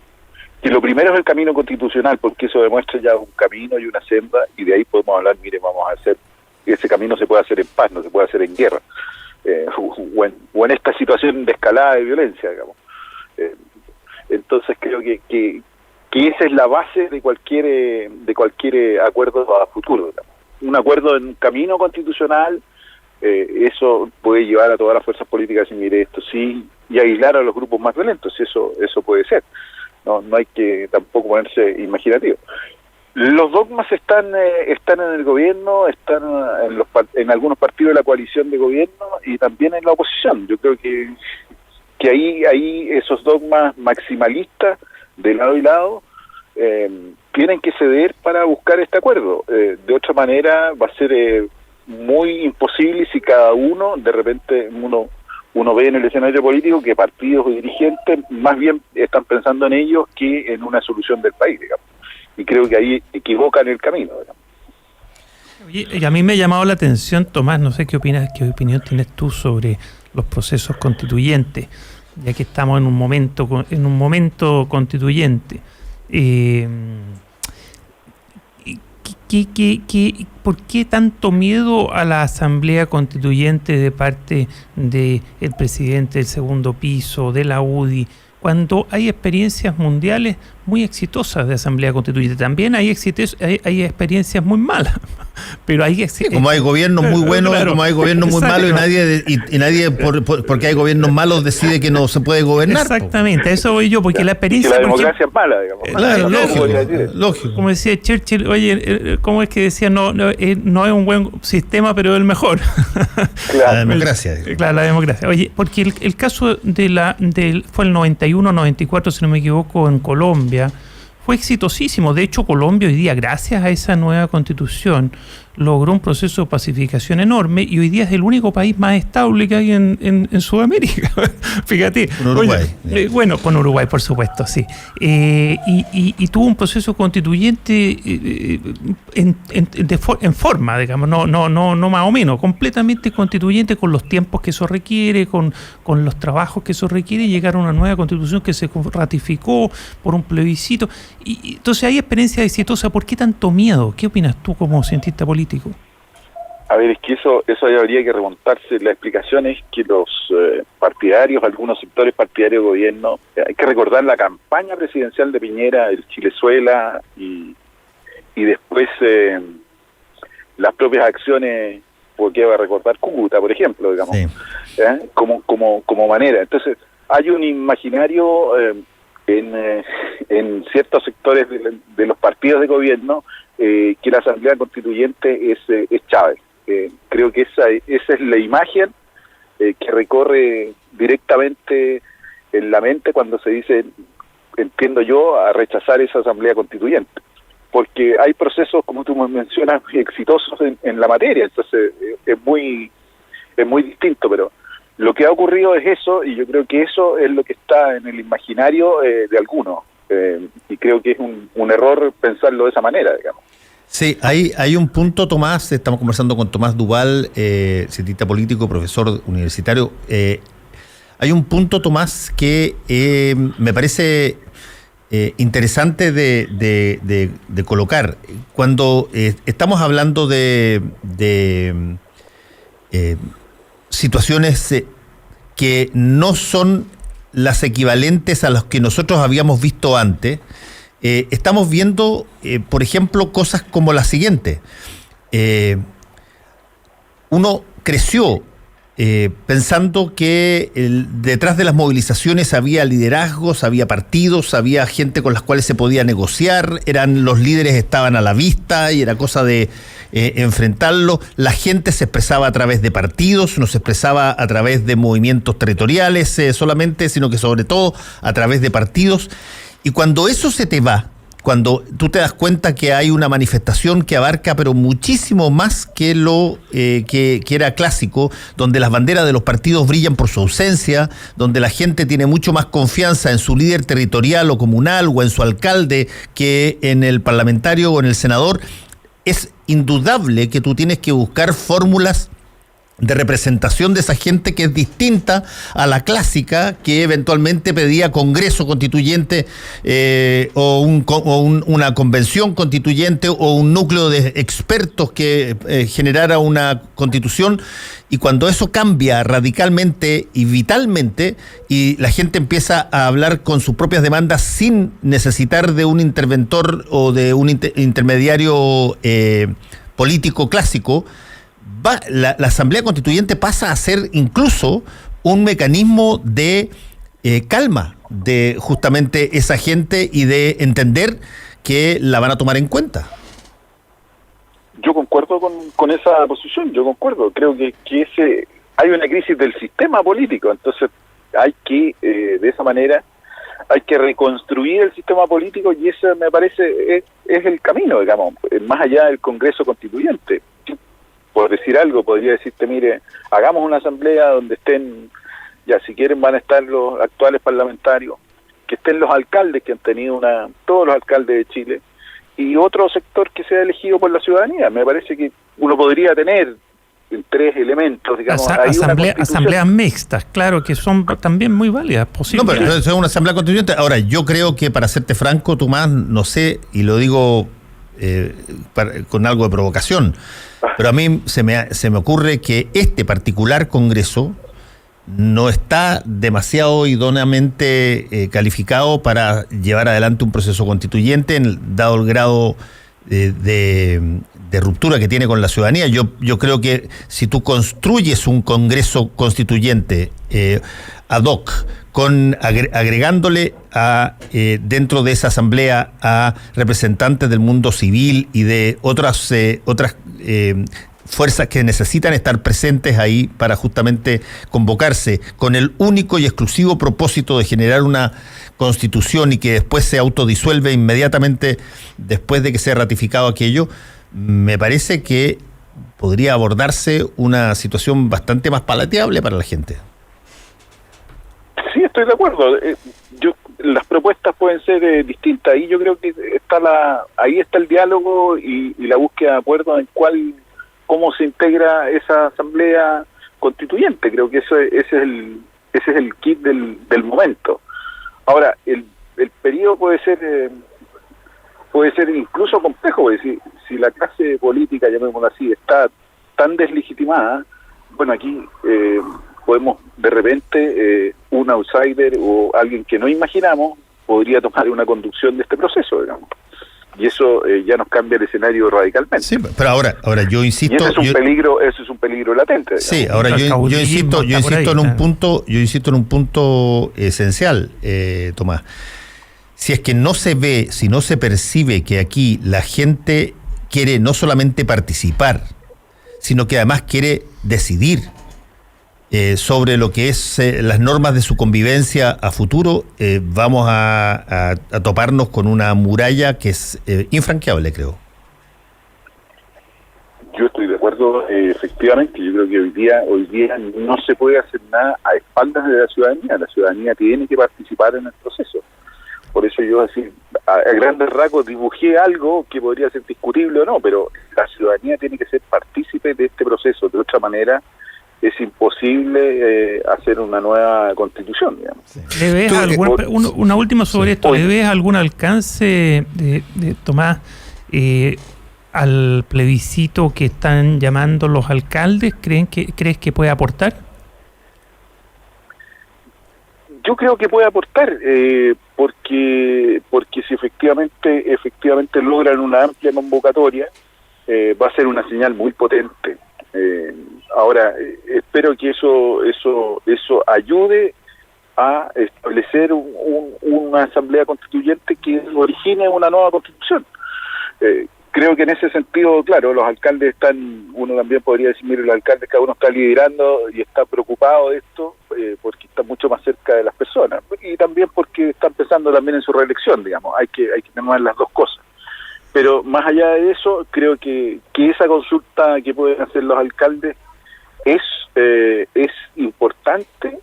Speaker 15: lo primero es el camino constitucional, porque eso demuestra ya un camino y una senda, y de ahí podemos hablar, mire, vamos a hacer, ese camino se puede hacer en paz, no se puede hacer en guerra, o en esta situación de escalada de violencia, digamos. Entonces creo que esa es la base de cualquier acuerdo a futuro, digamos. Un acuerdo en un camino constitucional, eso puede llevar a todas las fuerzas políticas a decir, mire, esto sí, y aislar a los grupos más violentos, eso puede ser. No hay que tampoco ponerse imaginativo. Los dogmas están en el gobierno, están en algunos partidos de la coalición de gobierno y también en la oposición. Yo creo que ahí esos dogmas maximalistas de lado y lado tienen que ceder para buscar este acuerdo. De otra manera va a ser muy imposible si cada uno, de repente uno ve en el escenario político que partidos o dirigentes más bien están pensando en ellos que en una solución del país, digamos. Y creo que ahí equivocan el camino, digamos.
Speaker 3: Y a mí me ha llamado la atención, Tomás, no sé qué opinión tienes tú sobre los procesos constituyentes, ya que estamos en un momento constituyente. ¿Por qué tanto miedo a la Asamblea Constituyente de parte del presidente del segundo piso, de la UDI, cuando hay experiencias mundiales muy exitosas de Asamblea Constituyente? También hay experiencias muy malas, pero
Speaker 4: como hay gobiernos muy buenos, claro, como hay gobiernos muy malos, y nadie porque hay gobiernos malos decide que no se puede gobernar.
Speaker 3: Exactamente, a eso voy yo, porque la experiencia...
Speaker 15: Que la democracia es mala, digamos.
Speaker 4: Claro, lógico.
Speaker 3: Como decía Churchill, oye, ¿cómo es que decía? No es un buen sistema, pero es el mejor.
Speaker 4: La democracia.
Speaker 3: Claro, la democracia. Oye, porque el caso fue el 91-94, si no me equivoco, en Colombia, fue exitosísimo. De hecho, Colombia hoy día, gracias a esa nueva constitución, logró un proceso de pacificación enorme y hoy día es el único país más estable que hay en Sudamérica. Fíjate.
Speaker 4: Con Uruguay.
Speaker 3: Bueno, con Uruguay, por supuesto, sí. Y tuvo un proceso constituyente en forma, digamos, no más o menos, completamente constituyente, con los tiempos que eso requiere, con los trabajos que eso requiere, y llegar a una nueva constitución que se ratificó por un plebiscito. Y entonces hay experiencia exitosa. ¿Por qué tanto miedo? ¿Qué opinas tú como cientista político?
Speaker 15: A ver, es que eso habría que remontarse. La explicación es que los partidarios, algunos sectores partidarios de gobierno, hay que recordar la campaña presidencial de Piñera, el Chilezuela, y después las propias acciones, porque va a recordar Cúcuta, por ejemplo, digamos, sí. Como manera. Entonces, hay un imaginario en ciertos sectores de los partidos de gobierno que la Asamblea Constituyente es Chávez. Creo que esa es la imagen que recorre directamente en la mente cuando se dice, entiendo yo, a rechazar esa Asamblea Constituyente, porque hay procesos, como tú mencionas, muy exitosos en la materia. Entonces es muy distinto, pero lo que ha ocurrido es eso, y yo creo que eso es lo que está en el imaginario de algunos, y creo que es un error pensarlo de esa manera, digamos.
Speaker 4: Sí, hay un punto, Tomás. Estamos conversando con Tomás Duval, cientista político, profesor universitario. Hay un punto, Tomás, que me parece interesante de colocar. Cuando estamos hablando de situaciones que no son las equivalentes a las que nosotros habíamos visto antes, estamos viendo, por ejemplo, cosas como la siguiente. Uno creció pensando que detrás de las movilizaciones había liderazgos, había partidos, había gente con las cuales se podía negociar, los líderes estaban a la vista y era cosa de enfrentarlo. La gente se expresaba a través de partidos, no se expresaba a través de movimientos territoriales solamente, sino que sobre todo a través de partidos. Y cuando eso se te va, cuando tú te das cuenta que hay una manifestación que abarca pero muchísimo más que lo que era clásico, donde las banderas de los partidos brillan por su ausencia, donde la gente tiene mucho más confianza en su líder territorial o comunal o en su alcalde que en el parlamentario o en el senador, es indudable que tú tienes que buscar fórmulas de representación de esa gente que es distinta a la clásica que eventualmente pedía congreso constituyente o una convención constituyente o un núcleo de expertos que generara una constitución. Y cuando eso cambia radicalmente y vitalmente y la gente empieza a hablar con sus propias demandas sin necesitar de un interventor o de un intermediario político clásico, la Asamblea Constituyente pasa a ser incluso un mecanismo de calma de justamente esa gente y de entender que la van a tomar en cuenta.
Speaker 15: Yo concuerdo con esa posición, yo concuerdo. Creo que hay una crisis del sistema político, entonces hay que, de esa manera, hay que reconstruir el sistema político y ese me parece es el camino, digamos, más allá del Congreso Constituyente. Por decir algo, podría decirte, mire, hagamos una asamblea donde estén, ya si quieren van a estar los actuales parlamentarios, que estén los alcaldes que han tenido todos los alcaldes de Chile, y otro sector que sea elegido por la ciudadanía. Me parece que uno podría tener tres elementos, digamos.
Speaker 3: Asambleas mixtas, claro, que son también muy válidas, posibles.
Speaker 4: No, pero es una asamblea constituyente. Ahora, yo creo que, para serte franco, Tomás, no sé, y lo digo con algo de provocación. Pero a mí se me ocurre que este particular Congreso no está demasiado idóneamente calificado para llevar adelante un proceso constituyente, dado el grado de ruptura que tiene con la ciudadanía. Yo creo que si tú construyes un Congreso constituyente ad hoc, agregándole dentro de esa asamblea a representantes del mundo civil y de otras fuerzas que necesitan estar presentes ahí para justamente convocarse con el único y exclusivo propósito de generar una constitución y que después se autodisuelve inmediatamente después de que sea ratificado aquello, me parece que podría abordarse una situación bastante más palateable para la gente.
Speaker 15: Sí, estoy de acuerdo. Las propuestas pueden ser distintas. Ahí yo creo que ahí está el diálogo y la búsqueda de acuerdo en cómo se integra esa asamblea constituyente. Creo que ese es el kit del momento. Ahora, el periodo puede ser incluso complejo, porque si la clase política, llamémoslo así, está tan deslegitimada, bueno, aquí podemos de repente un outsider o alguien que no imaginamos podría tomar una conducción de este proceso, digamos. Y eso ya nos cambia el escenario radicalmente.
Speaker 4: Sí, pero ahora yo insisto.
Speaker 15: Y eso es un peligro latente, digamos.
Speaker 4: Sí, ahora yo insisto en un punto esencial, Tomás. Si es que no se ve, si no se percibe que aquí la gente quiere no solamente participar, sino que además quiere decidir sobre lo que es las normas de su convivencia a futuro, vamos a toparnos con una muralla que es infranqueable, creo.
Speaker 15: Yo estoy de acuerdo, efectivamente. Yo creo que hoy día no se puede hacer nada a espaldas de la ciudadanía. La ciudadanía tiene que participar en el proceso. Por eso yo así, a grandes rasgos, dibujé algo que podría ser discutible o no, pero la ciudadanía tiene que ser partícipe de este proceso. De otra manera, es imposible hacer una nueva constitución, digamos.
Speaker 3: ¿Le ves una última sobre esto? ¿Le ves algún alcance de Tomás al plebiscito que están llamando los alcaldes? ¿Crees que puede aportar?
Speaker 15: Yo creo que puede aportar, porque si efectivamente logran una amplia convocatoria, va a ser una señal muy potente. Ahora, espero que eso ayude a establecer una asamblea constituyente que origine una nueva constitución. Creo que en ese sentido, claro, los alcaldes uno también podría decir, mire, los alcaldes cada uno está liderando y está preocupado de esto, porque está mucho más cerca de las personas, y también porque está empezando también en su reelección, digamos. Hay que tener las dos cosas. Pero más allá de eso, creo que esa consulta que pueden hacer los alcaldes es importante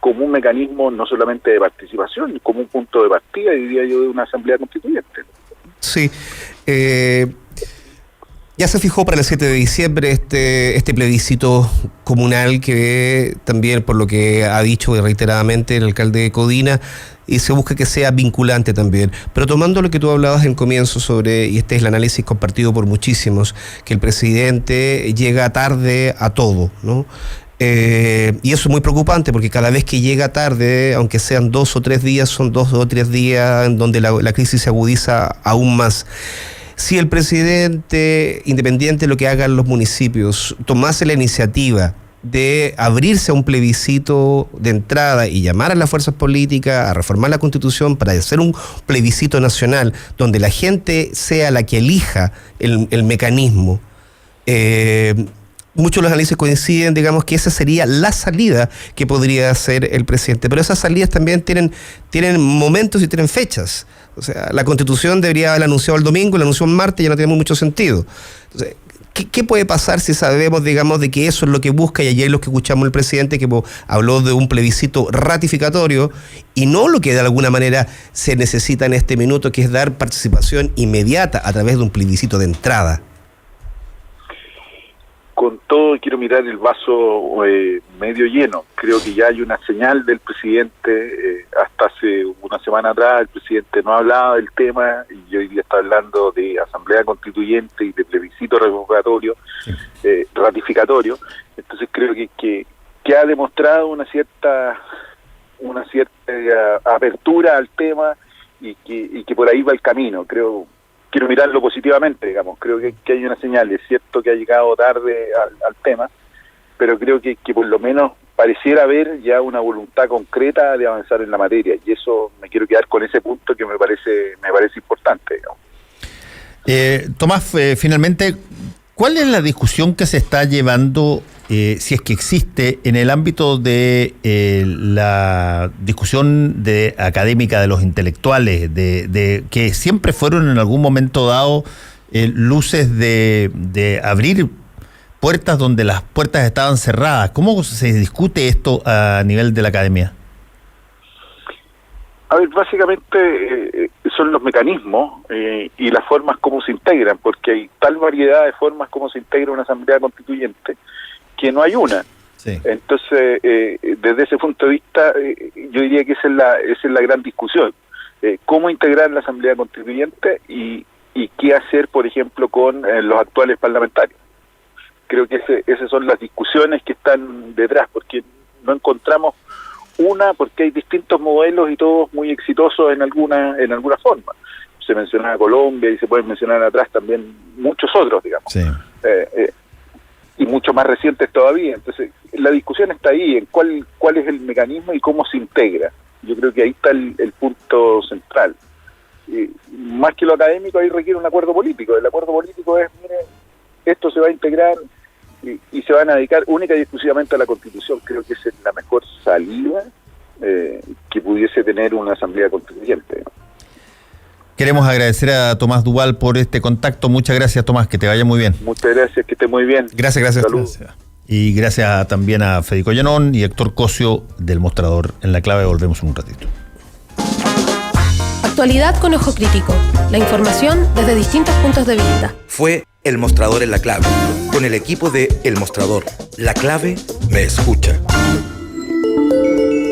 Speaker 15: como un mecanismo no solamente de participación, como un punto de partida, diría yo, de una asamblea constituyente.
Speaker 5: Sí. Ya se fijó para el 7 de diciembre este plebiscito comunal que también, por lo que ha dicho reiteradamente el alcalde de Codina, y se busca que sea vinculante también. Pero tomando lo que tú hablabas en comienzo sobre, y este es el análisis compartido por muchísimos, que el presidente llega tarde a todo, ¿no? Y eso es muy preocupante porque cada vez que llega tarde, aunque sean 2 o 3 días, son 2 o 3 días en donde la crisis se agudiza aún más. Si el presidente, independiente de lo que hagan los municipios, tomase la iniciativa de abrirse a un plebiscito de entrada y llamar a las fuerzas políticas a reformar la Constitución para hacer un plebiscito nacional donde la gente sea la que elija el mecanismo, muchos de los análisis coinciden, digamos, que esa sería la salida que podría hacer el presidente. Pero esas salidas también tienen momentos y tienen fechas. O sea, la Constitución debería haberla anunciado el domingo, la anunció el martes, ya no tiene mucho sentido. Entonces, ¿qué puede pasar si sabemos, digamos, de que eso es lo que busca? Y ayer lo que escuchamos el presidente, que habló de un plebiscito ratificatorio y no lo que de alguna manera se necesita en este minuto, que es dar participación inmediata a través de un plebiscito de entrada.
Speaker 15: con todo quiero mirar el vaso medio lleno. Creo que ya hay una señal del presidente. Hasta hace una semana atrás el presidente no hablaba del tema y hoy día está hablando de asamblea constituyente y de plebiscito ratificatorio. Entonces creo que ha demostrado una cierta apertura al tema y que por ahí va el camino. Quiero mirarlo positivamente, digamos. Creo que hay una señal. Es cierto que ha llegado tarde al tema, pero creo que por lo menos pareciera haber ya una voluntad concreta de avanzar en la materia, y eso me quiero quedar con ese punto que me parece importante, digamos.
Speaker 4: Tomás, finalmente, ¿cuál es la discusión que se está llevando, si es que existe, en el ámbito de la discusión académica de los intelectuales, de que siempre fueron en algún momento dado luces de abrir puertas donde las puertas estaban cerradas? ¿Cómo se discute esto a nivel de la academia?
Speaker 15: A ver, básicamente son los mecanismos y las formas como se integran, porque hay tal variedad de formas como se integra una asamblea constituyente que no hay una. Sí. Entonces, desde ese punto de vista, yo diría que esa es la gran discusión. ¿Cómo integrar la asamblea constituyente y qué hacer, por ejemplo, con los actuales parlamentarios? Creo que esas son las discusiones que están detrás, porque no encontramos porque hay distintos modelos y todos muy exitosos en alguna forma. Se mencionaba Colombia y se pueden mencionar atrás también muchos otros, digamos. Sí. Y mucho más recientes todavía. Entonces, la discusión está ahí, en cuál es el mecanismo y cómo se integra. Yo creo que ahí está el punto central. Más que lo académico, ahí requiere un acuerdo político. El acuerdo político es, mire, esto se va a integrar y se van a dedicar única y exclusivamente a la Constitución. Creo que esa es la mejor salida que pudiese tener una asamblea constituyente.
Speaker 4: Queremos agradecer a Tomás Duval por este contacto. Muchas gracias, Tomás, que te vaya muy bien.
Speaker 15: Muchas gracias, que esté muy bien.
Speaker 4: Gracias.
Speaker 15: Saludos.
Speaker 4: Y gracias también a Federico Llanón y Héctor Cosio del Mostrador. En la Clave volvemos en un ratito.
Speaker 2: Actualidad con ojo crítico. La información desde distintos puntos de vista.
Speaker 1: Fue El Mostrador en La Clave, con el equipo de El Mostrador. La Clave me escucha.